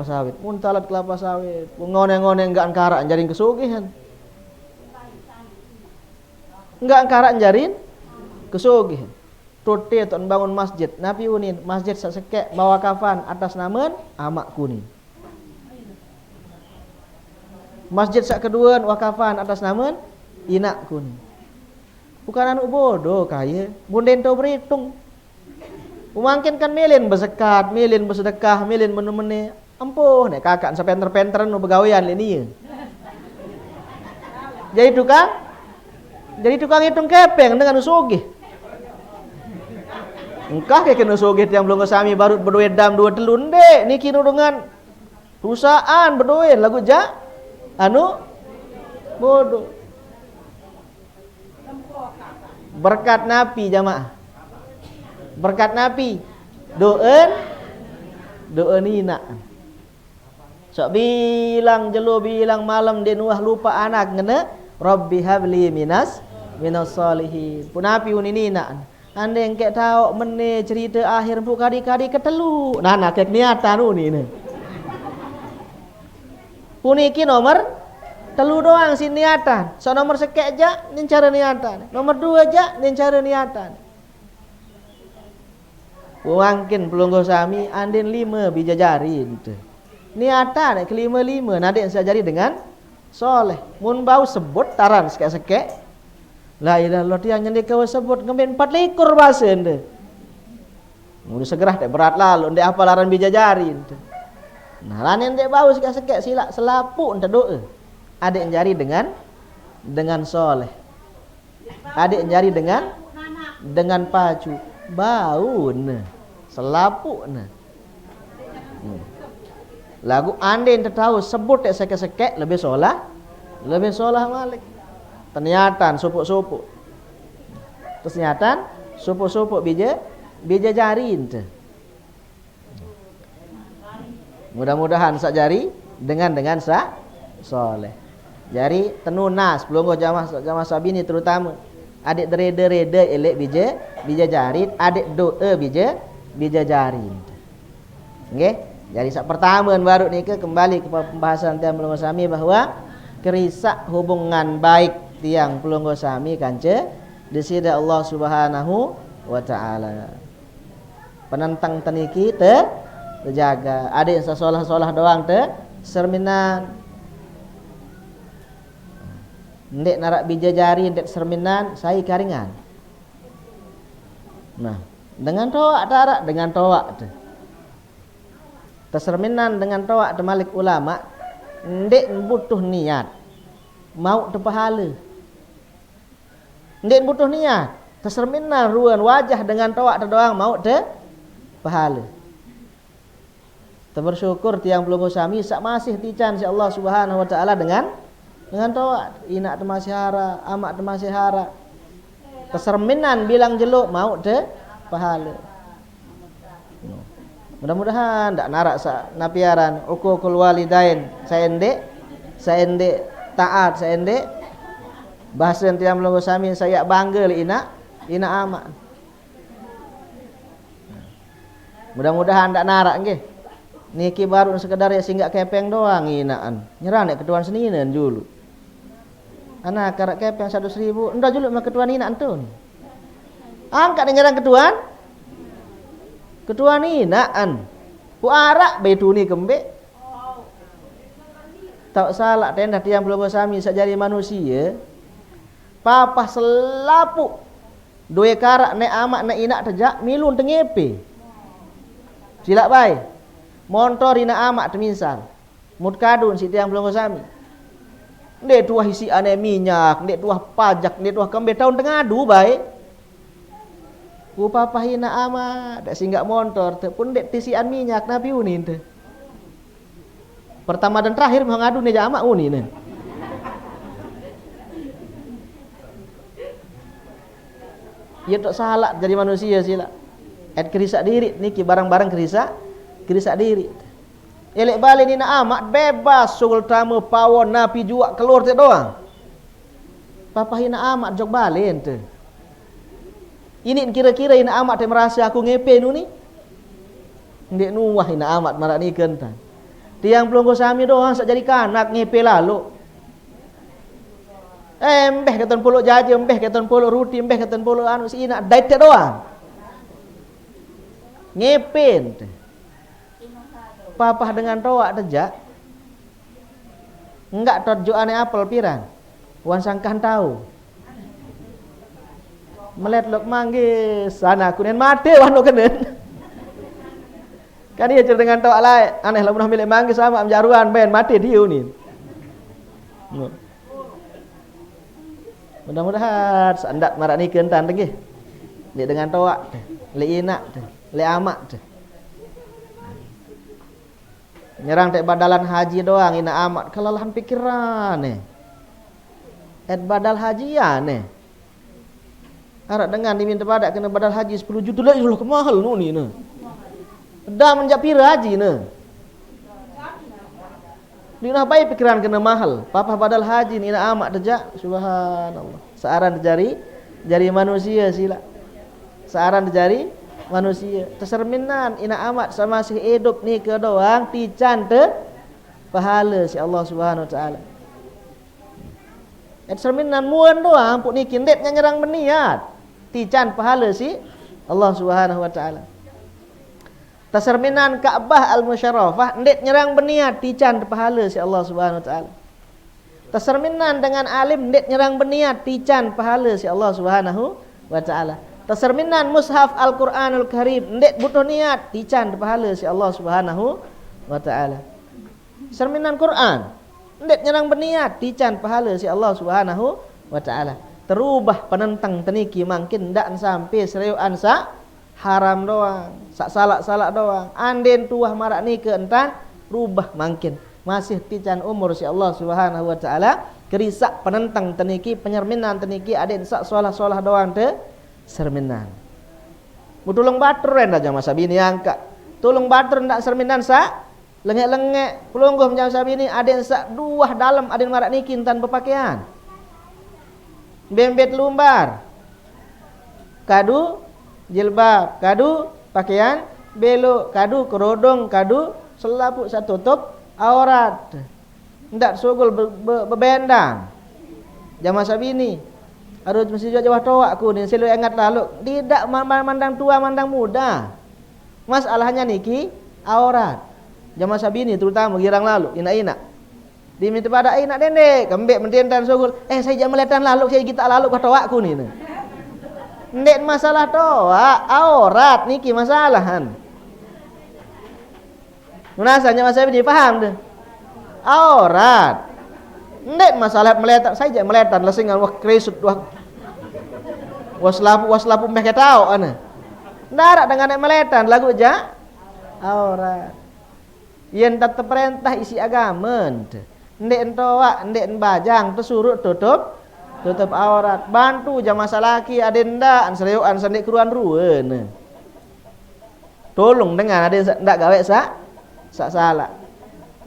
sawit. Pun talat kelapa sawit. Pun ngone-ngone enggak angkara jaring kesugihan. Enggak angkara jaring kesugihan. Tote ton bangun masjid. Napi unin masjid saseke bawa kafan atas nama amak kuning. Masjid sak kedua wakafan atas nama inak kuning. Bukan anu bodoh kaya bunden tau berhitung. Mungkin kan milin bersekat, milin bersedekah, milin menu-menu. Ampuh nek kakak sampai penter-penteren nu begawean ini. Jadi tukang hitung kepeng dengan usugih. Engkah kayak kena usugih yang belum kesami baru berduit dam 2 telun dek niki nu dengan perusahaan berduit lagu ja anu bodoh. Berkat napi jamaah. Berkat napi doen ina. Sok bilang jelo bilang malam den wah lupa anak ngene Rabbi habli minas solihin. Pun napi uninina. Ande engke tahu mene cerita akhir pu kadi-kadi ketelu. Nah kek niatan uni. Puniki nomor telu doang si niatan. So nomor sekek aja cara niatan. Nomor 2 aja cara niatan. Mungkin pelungguh sami andin 5 bija jari gitu. Niatan ke 5 nanti saya jari dengan soleh. Mun bau sebut taran sekek. La ilaha illallah tiang nyende kau sebut ngemben 4 likur bahasa ende. Mun segerah teh berat lalu ndek apa laran bija jari gitu. Nah, lain dek bau sekek silak selapu ente doa. Adik jari dengan soleh. Adik jari dengan pacu. Bau ne. Selapu ne. Lagu ande ente tahu sebut dek sekek lebih solah malik. Ternyata supuk-supuk. Terus nyatan supuk-supuk bija jari ente. Mudah-mudahan sak jari dengan sak soleh. Jari tenunas pelungguh jamaah sabini terutama. Adik derede elek bija jari, adik doa bija jari. Nggih. Jadi sak pertama baru nih kembali ke pembahasan tiang pelungguh sami bahwa kerisak hubungan baik tiang pelungguh sami kanca disida Allah Subhanahu wa taala. Penentang teniki terjaga. Adik sasolah-solah doang serminan. Ndek narak bija jari ndek serminan saya karingan. Nah, dengan toak tarak dengan toak tu. Terserminan dengan toak temalik ulama ndek butuh niat. Mau te pahala. Ndek butuh niat. Terserminan ruan wajah dengan toak doang mau te pahala. Bersyukur tiang pelungguh sami sak masih tican si Allah Subhanahu wa taala dengan toat inak te masih hara, amak te masih hara. Keserminan bilang jeluk mau te pahala. Mudah-mudahan ndak narak sak napiaran uququl walidain saende taat saende Bahasa tiang Melongo Sami saya bangga li ina amak. Mudah-mudahan ndak narak nggih. Niki baru sekedar ya singgah kepeng doang inaan. Nyerah nek ketuan seninen dulu. Anak karak kepeng 100.000, ndak dulu mah ketuan inaan tun. Angkat nyerang ketuan. Ketuan inaan. Ku arak betu ni kembe. Tak salah tendah tiang Melongo Sami sajari manusia. Papa selapu dua karak nek amak nek inak tejak milun tengepe. Silak bai. Montor ina amak temisal. Mut kadun si tiang Melongo Sami. Ndek tuah isi ane minyak, ndek tuah pajak, ndek tuah kembe tahun tengadu bai. Ku papa ina amak dak singgak montor te pun ndek tisian minyak nabi unin te. Pertama dan terakhir mau ngadu nih jamak uni nih. Ya tak salah jadi manusia sila. Kerisak diri niki barang-barang kerisak diri. Elek balik ni nak amat bebas sugul tamu pawon napi juak keluar te doang. Papa hina amat jog balik ente. Ini kira-kira hina amat te merasa aku ngepe nu ni. Ndek nuwah hina amat marak ni kentan. Tiang Melongo Sami doang sak jadi kanak ngepe lalu. Embeh keton puluh jaji, embeh keton puluh ruti, embeh keton puluh anu si ina dait doang. Ngepen. Papah dengan toak tejak. Enggak torjo ane apel piran. Wan sangkan tahu. Melet lok manggis sana kunen mate wan kenen. Kan dia cerita dengan toak lain. Aneh lah munah milik manggis sama amjaruan ben mate dia ni. Mudah-mudahan sandak marak ni kentan lagi. Dia dengan toak, le inak, le amak tu. Nyerang tek badalan haji doang ina amat kelelahan pikiran ni. Badal hajian ni. Arak dengan diminta padak kena badal haji 10 juta lah Allah kemahal nu ni ne. Dah menjapir haji ne. Dina baik pikiran kena mahal. Papa badal haji ni ina amat tejak subhanallah. Searan jari manusia sila. Searan jari manusia. Terserminan ina amat sama si hidup ni ke doang tican te pahala si Allah Subhanahu wa taala. Terserminan muan doang puk ni kindet nyerang berniat. Tican pahala si Allah Subhanahu wa taala. Terserminan Ka'bah al-Musyarrafah ndet nyerang berniat tican pahala si Allah Subhanahu wa taala. Terserminan dengan alim ndet nyerang berniat tican pahala si Allah Subhanahu wa taala. Terserminan mushaf Al-Qur'anul Karim ndet butuh niat tican pahala si Allah Subhanahu wa taala. Terserminan Quran ndet nyerang berniat tican pahala si Allah Subhanahu wa taala. Terubah penentang teniki mungkin ndak sampai sereuan sa haram doang, sak salak-salak doang. Anden tuah marak ni ke entan rubah mungkin masih tican umur si Allah Subhanahu wa taala kerisak penentang teniki penyerminan teniki aden sak solah-solah doang te serminan. Mutulung batur enda jama sabini angka. Tulung batur ndak serminan sak lengek-lengek pelungguh jama sabini aden sak duah dalam aden marak niki entan berpakaian. Bembet lumbar. Kadu jilbab, kadu pakaian belok, kadu kerodong, kadu selaput satu tutup aurat. Ndak sugul bebendang. Jama sabini. Harus mesti jawah toak ku ni selalu ingat lalu. Tidak mandang tua mandang muda. Masalahnya niki aurat. Jama sabini terutama girang lalu ina-ina. Diminta pada ina dendek, kembek mententan sugul. Saya jam meletan lalu saya kita lalu ka toak ku ni. Ndek masalah toak, aurat niki masalahan. Munasanya Mas Abi paham deh. Aurat. Ndek masalah meletan, saya jak meletan lesingan wah krisut wah. Waslapu meh ketau ana. Ndarak dengan meletan lagu ja aurat. Yen tetep perintah isi agama. Ndek toak, ndek bajang tersuruh tutup aurat. Bantu jamaah salaki adenda an sereuan sendek keruan rueun. Tolong dengan ada ndak gawe sak salah.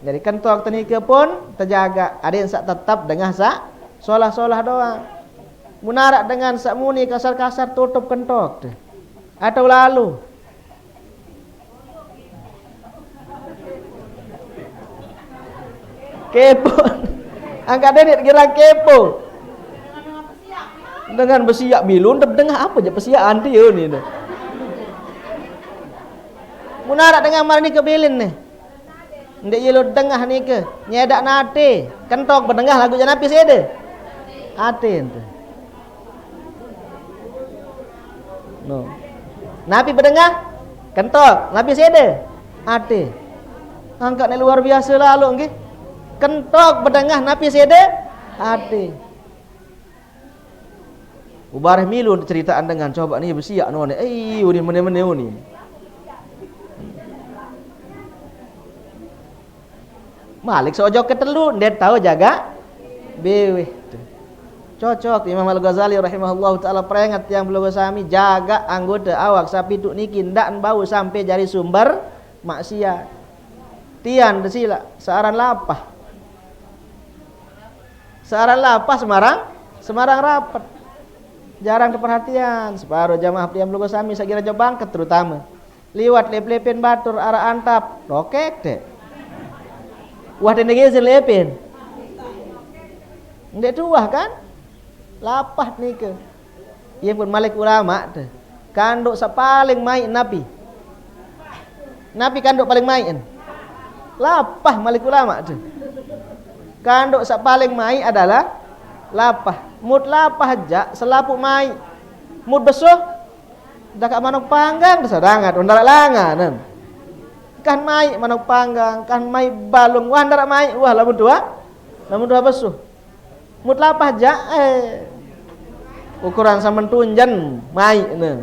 Jadi kentok tenike pun terjaga. Ada yang sak tetap dengan sak solah-solah doang. Munarak dengan sakmuni kasar-kasar tutup kentok deh. Atau lalu kepo. Angkat denit kira kepo. Dengan besiak bilun dengar apa je besiak anti yo ni. Munarak dengan mar ni kebilin ni. Ndek ye lu dengah ni ke nyedak nate kentok berdengah lagu janapi sede. Ate ente. No. Nabi berdengah kentok, nabi sede. Ate. Angkat ni luar biasa lalu nggih. Kentok berdengah nabi sede. Ate. Ubareh milu ceritaan dengan coba ni bersiak no ni. Uni mene-mene ni. Malik sojo ketelu ndet tahu jaga bewe. Cocok Imam Al-Ghazali rahimahullah taala peringat yang belum sami jaga anggota awak sapi tuk niki ndak bau sampai jari sumber maksiat. Tian desila searan lapah. Searan lapah Semarang rapat. Jarang keperhatian. Separuh jamaah yang belum sami sakira jo bangket terutama. Liwat lep-lepen batur arah antap. Rokek deh. Wah dene gezel lepen. Ndek tuah kan? Lapah ni ke. Ia pun malik ulama tu. Kanduk sapaling mai Nabi. Nabi kanduk paling mai. Lapah malik ulama tu. Kanduk sapaling mai adalah lapah. Mut lapah aja selapuk mai. Mut besuh dah kat manuk panggang sedangat undarak langan. Kan mai manuk panggang, kan mai balung wah ndarak mai. Wah lamun dua besuh. Mut lapah aja ukuran sama tunjan mai ne.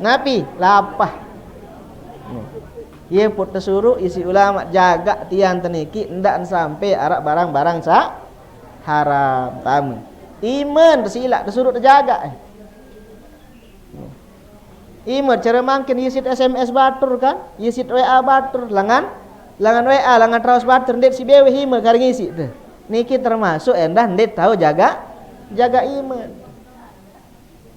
Nabi lapah. Ye put tersuruh isi ulama jaga tiang teniki ndak sampai arak barang-barang sa haram tamu. Iman tersilak tersuruh terjaga. Iman cara mangkin yisit SMS batur kan, yisit WA batur, langan WA, langan terus batur ndet si bewe hima kari ngisi teh. Niki termasuk endah ndet tahu jaga iman.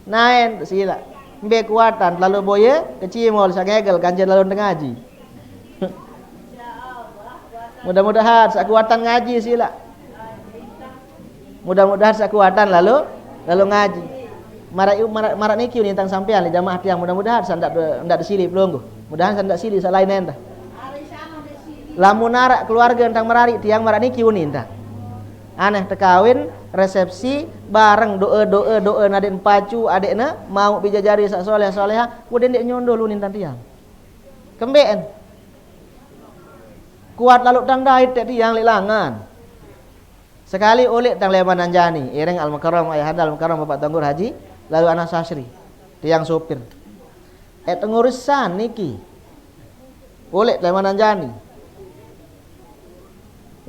Naen sila. Mbe kuatan lalu boye kecimol sangegel kanjen lalu ngaji. Mudah-mudahan sakuatan ngaji sila. Mudah-mudahan sakuatan lalu ngaji. Marak niki ni tentang sampean li jamaah tiang mudah-mudahan ndak disili pelungguh. Mudahan ndak sili salain entah. Lamun narak keluarga tentang merari tiang marak niki uni entah. Aneh tekawin resepsi bareng doa naden pacu adekna mau bijajari sak soleh-soleha kemudian dek nyondol uni tiang. Kembeen. Kuat lalu tang dait tiang lilangan. Sekali oleh tang Leman Anjani, ireng Al-Mukarram ayahanda Al-Mukarram Bapak Tanggur Haji, lalu anak Sasri, tiang sopir. Ngurusan niki. Oleh Leman Anjani.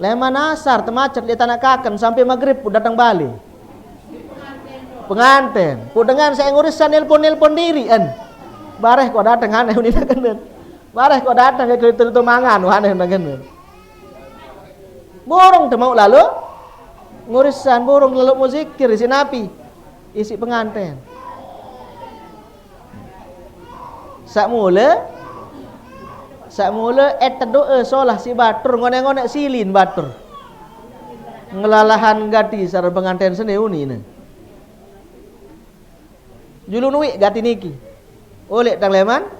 Leman asar temacet di tanah kaken sampai maghrib pun datang balik. Pengantin. Pun dengan saya ngurusan nelpon diri an. Bareh kok datang aneh uni kenen. Bareh kok datang ke itu mangan aneh kenen. Burung temau lalu ngurusan burung lalu muzikir isi napi. Isi pengantin. Sakmula doa solah si batur ngonek-ngonek silin batur. Ngelalahan gati sareng pengantin seni uni ne. Julun wi gati niki. Oleh tang Leman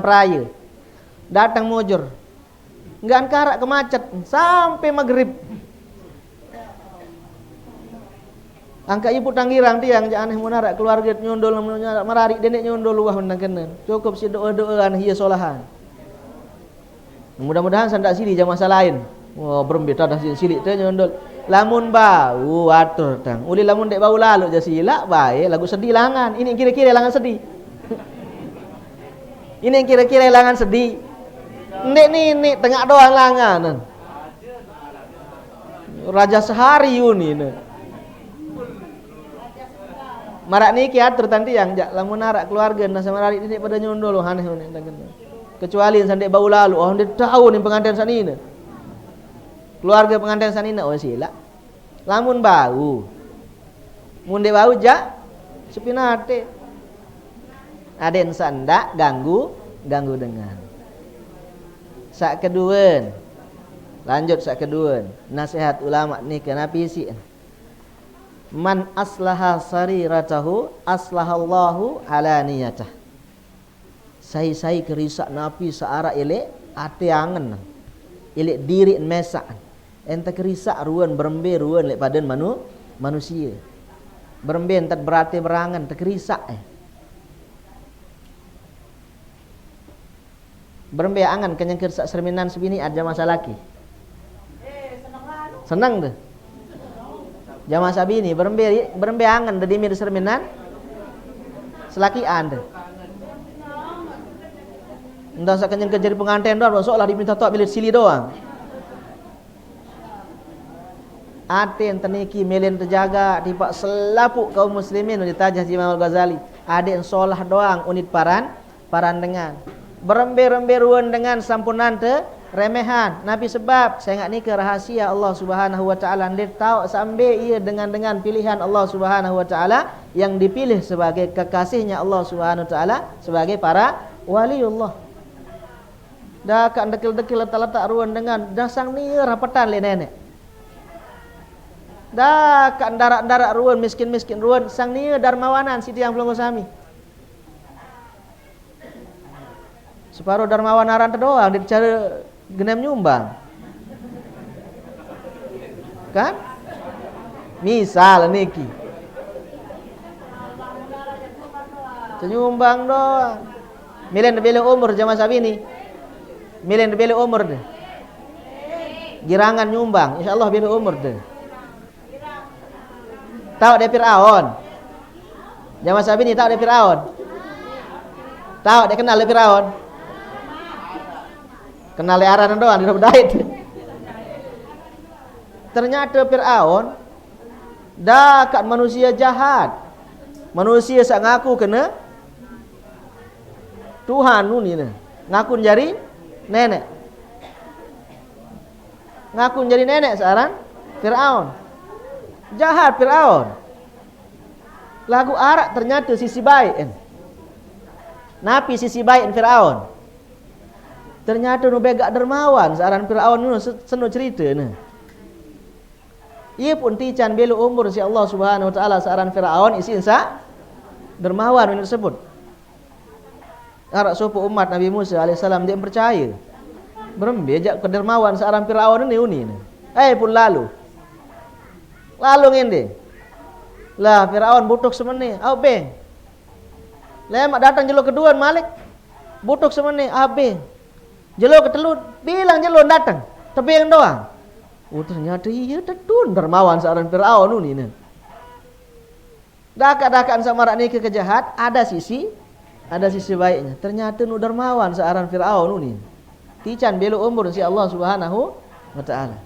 Praya. Datang mujur. Enggak karak kemacet sampai maghrib. Angka ibu tanggirang tiang aneh munarak keluarga nyondol merarik denek nyondol luah undang kenen. Cukup si doa-doaan hiya solahan. Mudah-mudahan sandak sili jam masa lain. Wah berembet dah sili teh nyondol. Lamun bau atur tang. Uli lamun dek bau lalu je sila bae lagu sedih langan. Ini kira-kira langan sedih. Ini kira-kira langan sedih. Ndek ni tengah doang langan. Raja sehari uni ne. Marak niki atur tanti yang lamun narak keluarga na sama rarik ini pada nyondol aneh ni. Kecuali sandek bau lalu oh dia tahu ni pengantin sanina. Keluarga pengantin sanina oh sila. Lamun bau Munde bau ja supinate. Aden sandak ganggu dengan. Sak kedua. Lanjut sak kedua. Nasihat ulama ni kenapa isi? Man aslaha sariratahu aslahallahu alaniyatah. Sai kerisak napi seara elek ate angen. Elek diri mesak. Ente kerisak ruan berembe ruan lek paden manusia. Berembe entat berate berangan terkerisak Berembe angan kenyang kerisak serminan sebini ada masa laki. Senang deh. Jamaah sabini berembe angan da dimir serminan selaki ande. Ndak sakenyang ke jadi pengantin doang, seolah diminta tok bilik sili doang. Aten teniki melen terjaga tipak selapuk kaum muslimin ditajah Imam Al-Ghazali. Aden solah doang unit parandengan. Berembe ruan dengan sampunan te remehan. Nabi sebab saya ingat ni ke rahasia Allah Subhanahu wa taala. Dia tahu sampai ia dengan pilihan Allah Subhanahu wa taala yang dipilih sebagai kekasihnya Allah Subhanahu wa taala sebagai para waliullah. Dah kan dekil-dekil letak ruan dengan dasang ni rapatan le nenek. Dah kan darak-darak ruan miskin-miskin ruan sang ni darmawanan Siti yang Pelongo Sami. Separuh darmawan aran doang dia cara genem nyumbang. Kan? Misal niki. Nyumbang doang. Milen beli umur jamaah sabini. Milen beli umur deh. Girangan nyumbang, insyaallah beli umur deh. Tahu de Firaun. Jamaah sabini tahu de Firaun. Tahu de kenal de Firaun. Kenal aran doang di Daid. Ternyata Firaun dah kat manusia jahat. Manusia sak ngaku kena Tuhan nu ni nah. Ngaku jari nenek. Ngaku jadi nenek sekarang Firaun. Jahat Firaun. Lagu arak ternyata sisi baik. Napi sisi baik Firaun. Ternyata nu begak dermawan searan Firaun nu seno cerita nah. Ia pun tican belu umur si Allah Subhanahu wa taala searan Firaun isi insa dermawan ini tersebut. Arak sopo umat Nabi Musa alaihissalam dia percaya. Berembe jak kedermawan searan Firaun ini uni. Pun lalu ngende. Lah Firaun butuh semene, au be. Lemak datang jelo kedua Malik. Butuh semene, abe. Jelo ketelut, bilang jelo datang. Tapi yang doang. Oh ternyata iya tetun dermawan seorang Firaun ini. Dakat-dakat sama rak ni kejahat, ada sisi baiknya. Ternyata nu dermawan seorang Firaun ini. Tican belu umur si Allah Subhanahu wa taala.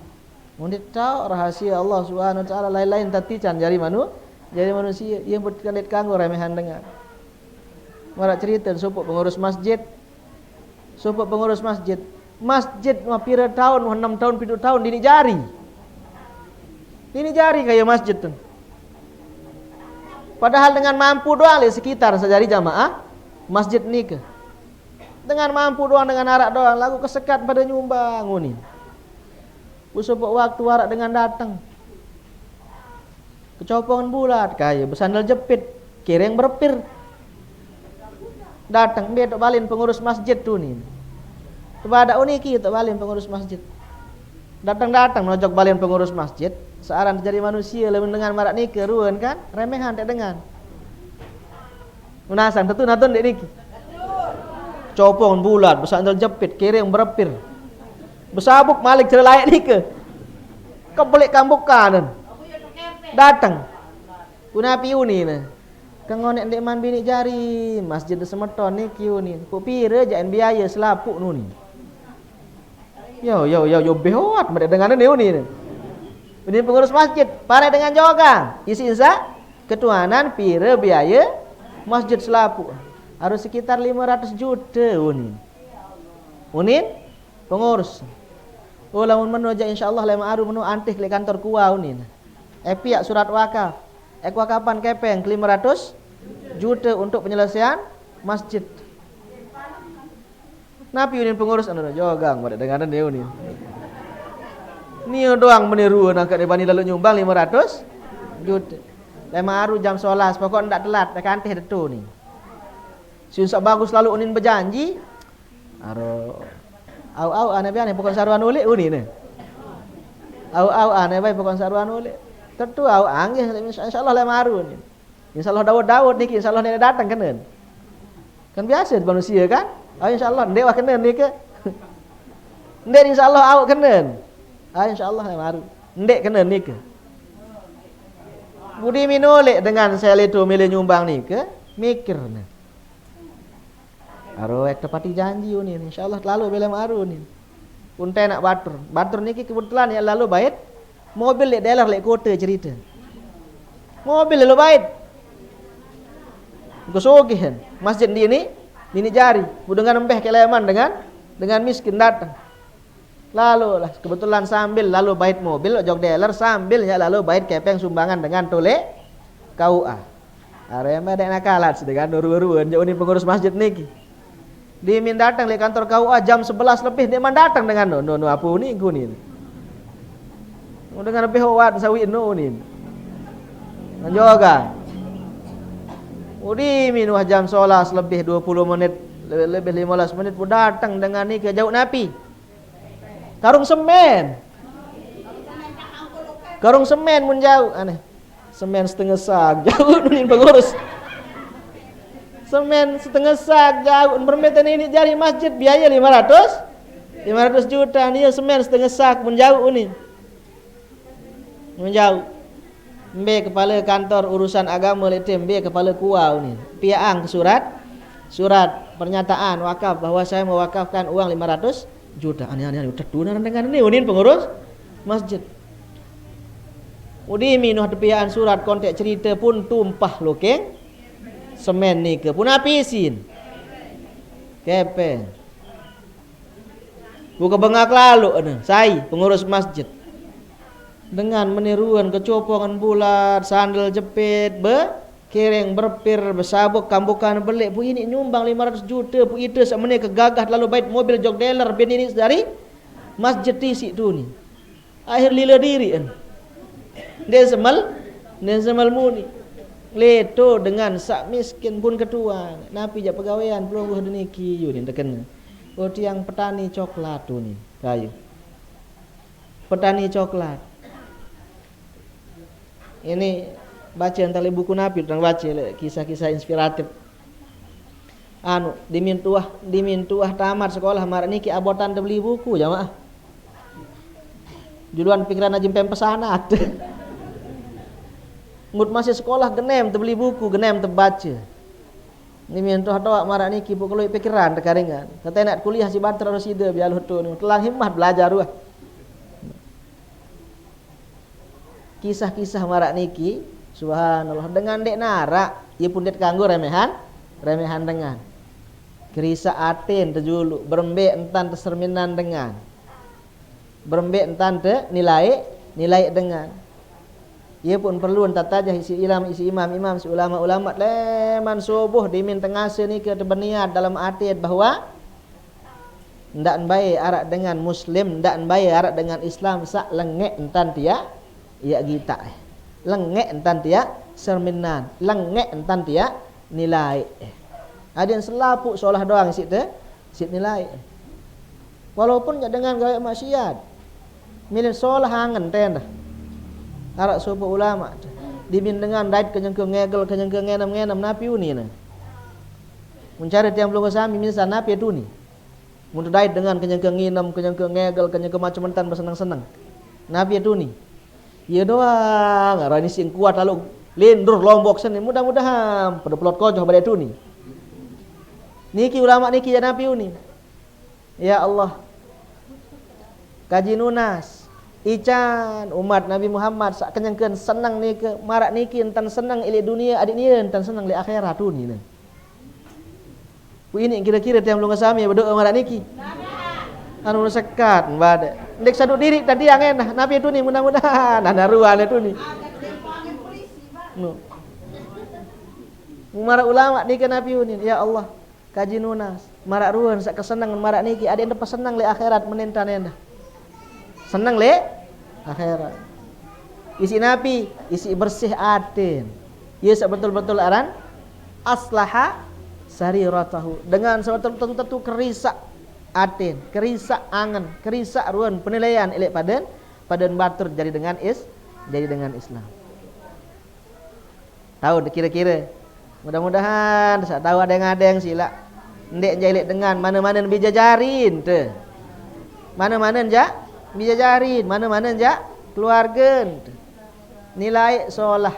Mun tahu rahasia Allah Subhanahu wa taala lain-lain tatican jari manusia yang berkalit kanggo remehan dengar. Marak cerita supuk pengurus masjid. Masjid mah pira tahun, 6 tahun, 7 tahun dini jari. Dini jari kayak masjid tu. Padahal dengan mampu doang le sekitar sejari jamaah masjid ni ke. Dengan mampu doang, dengan arak doang, lagu kesekat pada nyumbang ni. Usupuk waktu arak dengan datang. Kecopongan bulat kayak bersandal jepit, kireng berpir. Datang dia tok balin pengurus masjid tu ni. Kepada uniki tok balin pengurus masjid. Datang nojok balin pengurus masjid, searan jadi manusia lamun dengan marak ni keruan kan, remehan tak dengan. Unasan tentu natun dek niki. Copong bulat, bersandal jepit, kireng berpir. Besabuk malik cara layak ni ke. Kebelik kambuk kanan. Datang. Kunapi uni nah. Kengonek ndek man bini jari masjid semeton ni kiu ni. Ku pira jaen biaya selapuk nu ni. Yo behot mereka dengan ni uni. Ini pengurus masjid, pare dengan jogang. Isi insa ketuanan pira biaya masjid selapuk. Harus sekitar 500 juta uni. Unin pengurus. Lamun menu aja insyaallah lema aru menu antih le kantor kuah uni. Pihak surat wakaf. kapan kepeng 500 juta untuk penyelesaian masjid. Napi unin pengurus anu jogang pada dengaran dia unin. Ni doang meniru nak kat debani lalu nyumbang 500 juta. Lemaru jam 11 pokok ndak telat dak kantih detu ni. Siusak bagus lalu unin berjanji. Aro au ane biane pokok saruan ulik unin ne. Au ane bai pokok saruan ulik. Tentu au anggih insyaallah lemaru ni. Insyaallah Daud niki insyaallah ni datang kenen. Kan biasa manusia kan? Ah insyaallah ndek wah kenen ni ke? Ndek insyaallah awak kenen. Ah insyaallah baru. Ndek kenen ni ke? Budi minolek dengan saya itu milih nyumbang ni ke? Mikirna. Aro ek tepati janji ni insyaallah lalu bila maru ni. Untai nak batur. Batur niki kebetulan ya lalu bait mobil lek dealer lek kota cerita. Mobil lalu bait. Kesogihan. Masjid di ini jari, dengan embeh keleman dengan miskin datang. Lalu lah kebetulan sambil lalu bait mobil jog dealer sambil ya lalu bait kepeng sumbangan dengan tole KUA. Arema dek nakalat sedekah nuru-nuruan jauh ni pengurus masjid niki. Dimin datang le kantor KUA jam 11 lebih dia man datang dengan no apa ni kunin. Dengan lebih wat sawi no ni. Joga. Udi minuh jam 11 lebih 20 menit lebih 15 menit pun datang dengan ni ke jauh napi. Karung semen mun jauh aneh. Semen setengah sak jauh ni pengurus. Semen setengah sak jauh bermeter ini jari masjid biaya 500 juta ni semen setengah sak mun jauh ni. Mun jauh. Mbe kepala kantor urusan agama letem mbe kepala kuau ni piaang ke surat pernyataan wakaf bahwa saya mewakafkan uang 500 juta. Aneh-aneh tertunan dengan ni unin pengurus masjid. Udi minuh tepiaan surat kontek cerita pun tumpah lokeng semen ni ke pun apisin. Kepeng. Buka bengak lalu saya pengurus masjid. Dengan meniruan kecopongan bulat, sandal jepit, kereng berpir, bersabuk, kambukan belik. Pu ini nyumbang 500 juta. Pu itu semene kegagah lalu bait mobil jog dealer ben ini dari masjid tisik tu ni. Akhir lila diri kan. Dia semal muni. Leto dengan sak miskin pun ketua. Napi jak pegawaian pelungguh deniki yu ni teken. Oh tiang petani coklat tu ni. Kayu. Petani coklat. Ini baca antara buku Nabi tentang baca kisah-kisah inspiratif. Dimintuah tamat sekolah marak niki abotan beli buku jamaah. Duluan pikiran ajim pesanat. Mut masih sekolah genem beli buku, genem baca. Dimintuah doa marak niki bu kalau pikiran tekaringan. Kata nak kuliah si banter rasida bialuh tu telah himmat belajar wah. Kisah-kisah marak niki subhanallah dengan dek narak ia pun dek kanggo remehan dengan kerisa aten terjuluk berembek entan terserminan dengan berembek entan te nilai dengan ia pun perlu tatajah isi imam si ulama leman subuh dimin tengah ni ke berniat dalam aten bahwa ndak bae arak dengan muslim ndak bae arak dengan Islam sak lengek entan tia ya kita lengek entan tia serminan lengek entan tia nilai ada yang selapuk seolah doang sit nilai walaupun dengan gaya maksiat milih seolah hangen ten dah arak subuh ulama dimin dengan dait kenyang ngegel kenyang ngenam napi uni na mencari tiang belum sami misal napi tu ni mun dait dengan kenyang nginam kenyang ngegel kenyang macam-macam bersenang-senang napi tu ni. Ya doang, arani sing kuat lalu lindur lombok seni mudah-mudahan pada pelot kojoh pada itu ni. Niki ulama niki ya nabi ni. Ya Allah. Kaji nunas, ican umat Nabi Muhammad sak kenyangkeun senang ni ke marak niki entan senang ili dunia adik ni entan senang li akhirat tu ni. Bu ini kira-kira tiang belum ngasami berdoa marak niki. Anu sekat bade. Ndek saduk diri tadi yang enak. Nabi itu ni mudah-mudahan ana ruan itu ni. No. Marak ulama ni kan Nabi unin, ya Allah, kaji nunas, marak ruan sak kesenang marak niki, ada yang dapat senang le akhirat menentan enda. Senang le akhirat. Isi Nabi, isi bersih atin. Ia betul-betul aran aslaha sariratahu, dengan sebetul-betul kerisak atin, kerisak angan, kerisak ruan penilaian elek padan batur jadi dengan Islam. Tahu kira-kira. Mudah-mudahan tak tahu ada yang sila. Ndek jailik dengan mana-mana bijajarin tu. Mana-mana jak bijajarin, mana-mana jak keluarga. Nilai solah.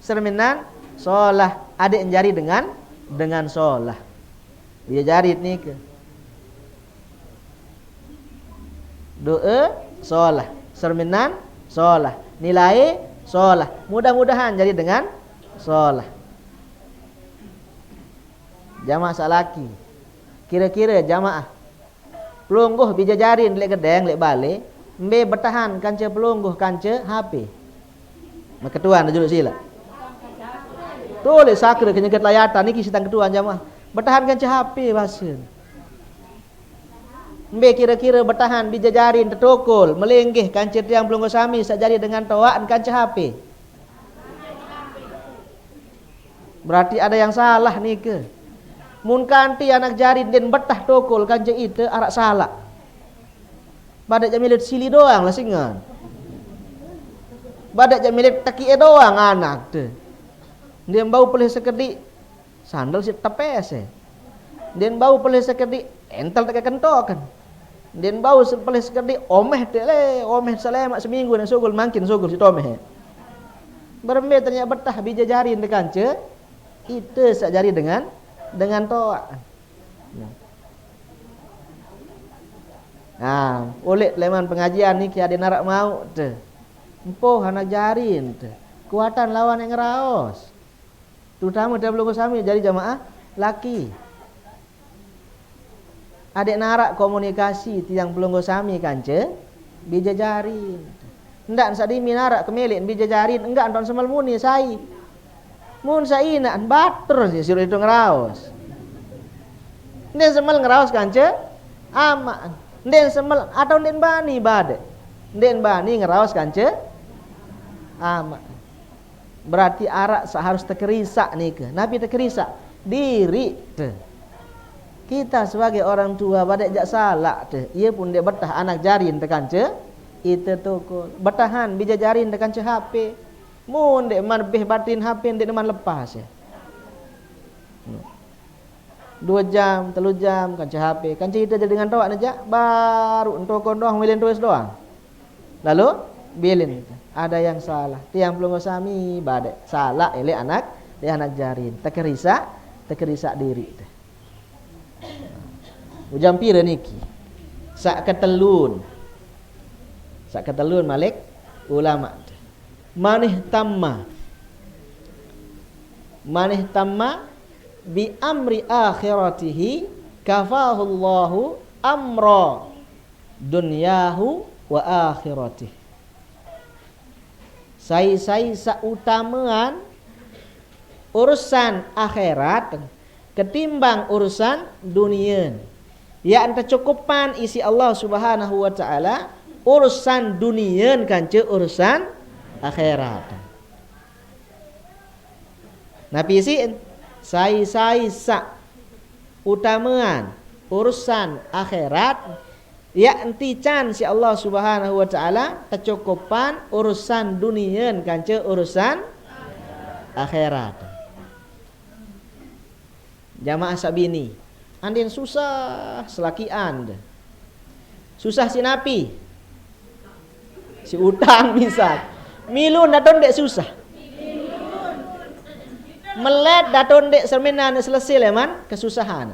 Serminan solah, adik jari dengan solah. Bijajarin ni ke. Doa solah, serminan solah, nilai solah. Mudah-mudahan jadi dengan solah. Jamaah salaki. Kira-kira jamaah pelungguh bijajarin lek gedeng lek balik, mbe bertahan kanca pelungguh kanca HP. Maketuan dulu sila. Tulis sakre kenyeget layatan niki sitang ketuan jamaah. Bertahan kanca HP basen. Mbe kira-kira bertahan bijajarin tetokol melenggih kanca tiang pelungguh sami sakjari dengan tawaan kanca HP. Berarti ada yang salah nih ke. Mun kanti anak jari den betah tokol kanca itu arak salah. Badak jamilit sili doang lah singan. Badak jamilit takie doang anak tu. Dia bau pelih sekedik sandal si tepes. Dia bau pelih sekedik entel tak kentokan. Dia bau pelih sekedik omeh tele, omeh selemak seminggu nak sugul makin sugul si tomeh. Berembe ternyata betah bijajarin de kanca itu sakjari dengan toa. Nah, oleh leman pengajian ni ki ada narak mau tu. Empoh anak jarin tu. Kuatan lawan yang ngeraos. Terutama dia belum sami jadi jamaah laki. Adik narak komunikasi tiang belum sami kanca bijajarin. Ndak sadimi narak kemelik bijajarin, enggak anton semal muni sai. Mun saina batur sih suruh itu ngeraos. Nden semal ngeraos kanca aman. Nden semal atau nden bani bade. Nden bani ngeraos kanca aman. Berarti arak harus terkerisak nih ke. Nabi terkerisak diri te. Kita sebagai orang tua badai jak salah te. Ia pun dia betah anak jarin te kanca itu toko. Bertahan bijajarin te kanca HP. Mun dek man beh batin HP dek man lepas ya. 2 jam, 3 jam kanca HP. Kanca kita jadi dengan tawak aja baru untuk kondong milin tulis doang. Lalu bilin ada yang salah. Tiang belum sami badai salah elek anak dia anak jarin. Terkerisak diri. Ujam pira niki. Sak ketelun malik ulama. Manih tamma bi amri akhiratihi kafahullahu amra dunyahu wa akhiratihi. Sai sautamaan urusan akhirat ketimbang urusan dunia. Ya anta cukupan isi Allah Subhanahu wa taala urusan dunia kanca urusan akhirat. Nabi si sai sa utamaan urusan akhirat ya enti can si Allah Subhanahu wa taala kecukupan urusan dunia kanca urusan akhirat. Jamaah sabini andin susah selakian. Susah si Nabi. Si utang misal. Milun daton dek susah. Melet daton dek serminan selesai leman kesusahan.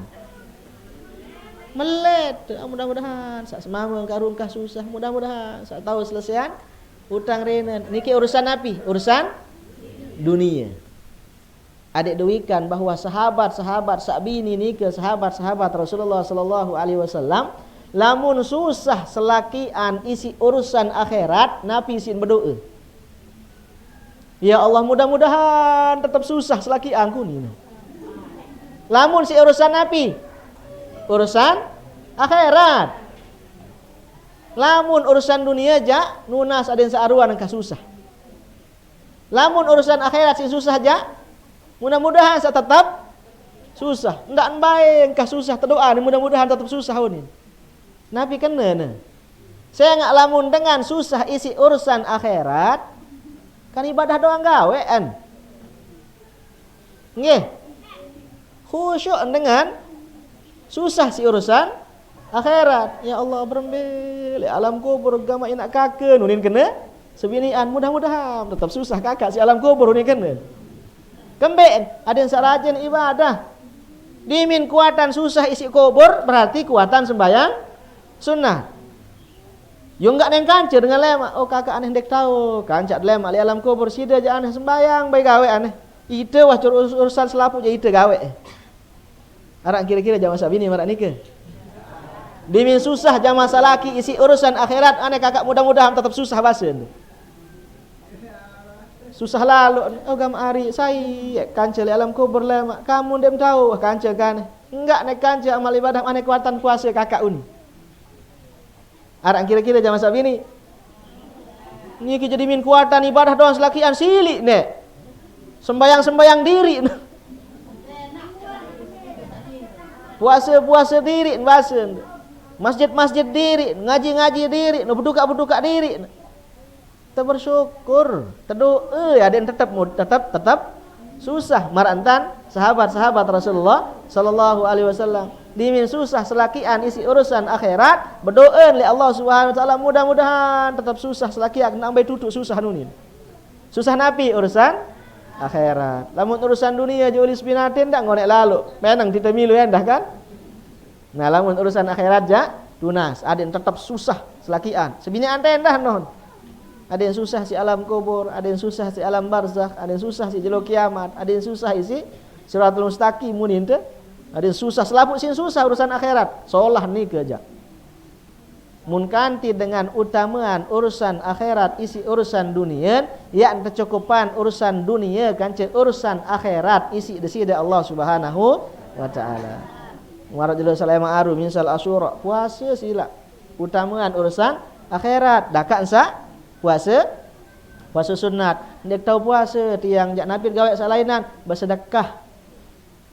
Melet mudah-mudahan sak semama karungkah susah mudah-mudahan sak tahu selesaian utang renen. Niki urusan Nabi, urusan dunia. Adik duikan bahwa sahabat-sahabat sabini ni ke sahabat-sahabat Rasulullah sallallahu alaihi wasallam lamun susah selakian isi urusan akhirat Nabi sin berdoa. Ya Allah, mudah-mudahan tetap susah selaki angku ni. Lamun si urusan api, urusan akhirat. Lamun urusan dunia aja nunas aden saaruan angka susah. Lamun urusan akhirat si susah aja, mudah-mudahan saya tetap susah. Ndak bae angka susah terdoa ni mudah-mudahan tetap susah ni. Nabi kena. Saya ngak lamun dengan susah isi urusan akhirat, kan ibadah doang gawean. Nggih. Khusyuk dengan susah si urusan akhirat. Ya Allah berembel alam kubur gama inak kakek nunin kena sebinian mudah-mudahan tetap susah kakak si alam kubur nunin kena. Kemben ada yang sarajin ibadah. Dimin kuatan susah isi kubur berarti kuatan sembahyang sunnah. Yo enggak neng kanca dengan lemak. Oh kakak aneh dek tahu. Kanca lemak di alam kubur sida aja aneh sembayang baik gawe aneh. Ite wah urusan selapu je ite gawe. Arak kira-kira jamaah sabini marak nikah. Dimin susah jamaah salaki isi urusan akhirat aneh kakak mudah-mudahan tetap susah basen. Susah lalu. Oh gam ari saya kanca di alam kubur lemak. Kamu dem tahu kanca kan. Enggak nek kanca amal ibadah aneh kuatan puasa kakak uni. Arak kira-kira jamaah sabini. Niki jadi min kuatan ibadah doang selakian silik nek. Sembayang-sembayang diri. Puasa-puasa diri basen. Masjid-masjid diri, ngaji-ngaji diri, berduka-berduka diri. Kita bersyukur, terdoa ada yang tetap susah marantan sahabat-sahabat Rasulullah sallallahu alaihi wasallam. Dimin susah selakian isi urusan akhirat, berdoa li Allah Subhanahu wa taala mudah-mudahan tetap susah selakian nambah tutuk susah nunin. Susah napi urusan akhirat. Lamun urusan dunia jualis binatin dak ngonek lalu. Menang kita milu endah kan? Nah, lamun urusan akhirat ja tunas, ada yang tetap susah selakian. Sebinian endah non. Ada yang susah si alam kubur, ada yang susah si alam barzakh, ada yang susah si jelo kiamat, ada yang susah isi siratul mustaqim munin teh. Ada yang susah selaput sin susah urusan akhirat. Seolah ni kerja. Mun kanti dengan utamaan urusan akhirat isi urusan dunia, yang tercukupan urusan dunia kance urusan akhirat isi desida Allah Subhanahu wa taala. Muarad jelo salama aru minsal asyura puasa sila. Utamaan urusan akhirat dakak sa puasa sunat. Ndek tahu puasa tiang jak nabi gawe salainan bersedekah.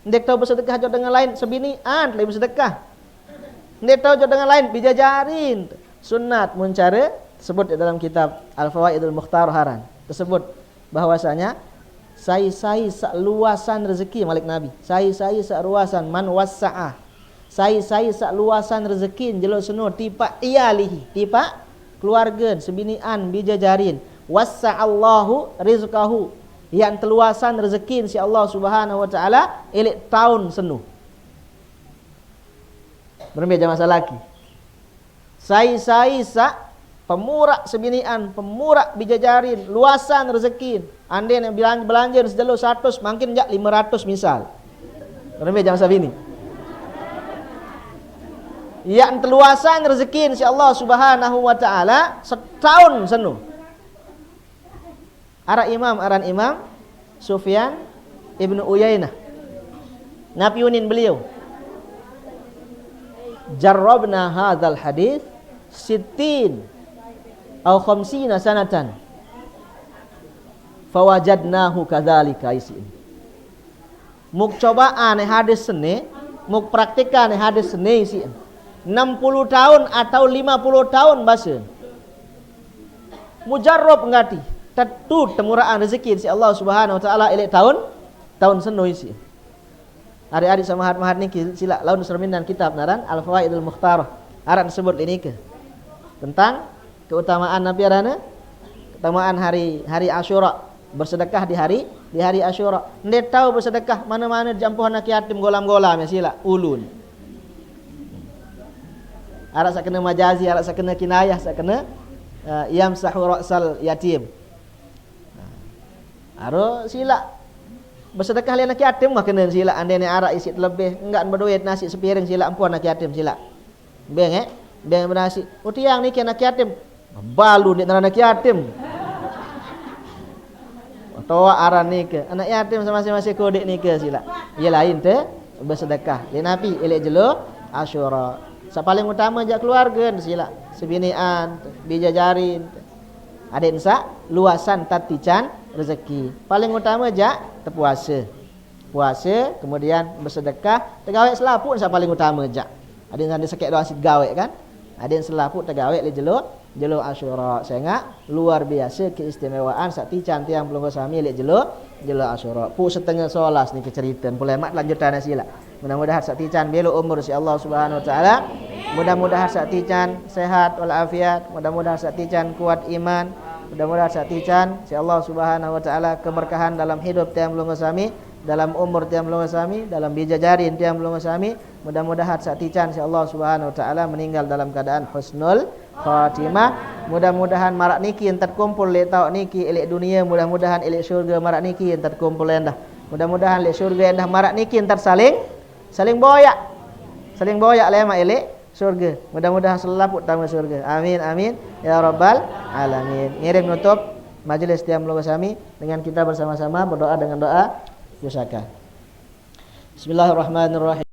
Ndek tahu bersedekah jauh dengan lain sebinian lebih bersedekah. Ndek tahu jauh dengan lain bijajarin sunat mencari sebut dalam kitab Al-Fawaidul Mukhtaroharan tersebut bahwasanya sai luasan rezeki malik nabi. Sai luasan man wasaah. Sai luasan rezeki jelo seno tipa iyalihi tipa keluarga sebinian bijajarin wassa'allahu rizqahu yang teluasan rezeki si Allah Subhanahu wa taala elik tahun senuh. Berme jamaah salaki. Sai sa pemurak sebinian, pemurak bijajarin, luasan rezeki. Ande yang belanja sejalo 100 makin jak 500 misal. Berme jamaah sabini. Yang teluasan rezeki si Allah Subhanahu wa taala setahun senuh. Aran Imam Sufyan Ibnu Uyainah ngapiunin beliau. Jarrabna hadzal hadis 60 atau 50 sanatan. Fawajadnahu kadzalika isin. Muk cobaan hadis sene, muk praktikan hadis sene isin. 60 tahun atau 50 tahun bahasa. Mujarrab ngati. Tentu temuraan rezeki si Allah Subhanahu wa taala elek tahun seno isi. Adik-adik sama mahat niki sila laun serminan kitab naran Al-Fawaidul Mukhtarah. Aran sebut ini ke tentang keutamaan nabi arana keutamaan hari Asyura bersedekah di hari Asyura. Ndek tahu bersedekah mana-mana jampuhan anak yatim golam-golam ya sila ulun. Arak sak kena majazi, arak sak kena kinayah, sak kena yamsahu ra'sal yatim. Aro sila bersedekah li anak yatim mah kena sila andai ni arak isi lebih enggak berduit nasi sepiring sila ampun anak yatim sila. Beng beng bernasi. Oh tiang ni anak yatim. Balu ni anak yatim. toa aran nikah. Anak yatim masing-masing kodek nikah sila. Ia lain te bersedekah. Dia Nabi elek jelo Asyura. Paling utama jak keluarga sila. Sebinian, bijajarin. Ada insa luasan tatican rezeki. Paling utama jak terpuasa. Puasa, kemudian bersedekah, tergawek selaput paling utama jak. Ada yang sakit doa sit gawek kan? Ada yang selaput tergawek le jelo Asyura. Saya ingat luar biasa keistimewaan sakti cantik yang belum sami le jelo Asyura. Pu setengah solas ni keceritaan. Boleh mak lanjutan sila. Mudah-mudahan sakti can belo umur si Allah Subhanahu wa taala. Mudah-mudahan sakti can sehat walafiat. Mudah-mudahan sakti can kuat iman. Mudah-mudahan sakti can si Allah Subhanahu wa taala keberkahan dalam hidup tiang belum sami, dalam umur tiang belum sami, dalam bijajarin tiang belum sami. Mudah-mudahan sakti can si Allah Subhanahu wa taala meninggal dalam keadaan husnul khatimah. Mudah-mudahan marak niki yang terkumpul le tau niki elek dunia, mudah-mudahan elek syurga marak niki yang terkumpul endah. Mudah-mudahan elek syurga endah marak niki entar saling boyak le mak elek syurga. Mudah-mudahan selaput tamu syurga. Amin amin ya rabbal alamin. Ngirim nutup majlis tiang belum sami dengan kita bersama-sama berdoa dengan doa Yusaka. Bismillahirrahmanirrahim.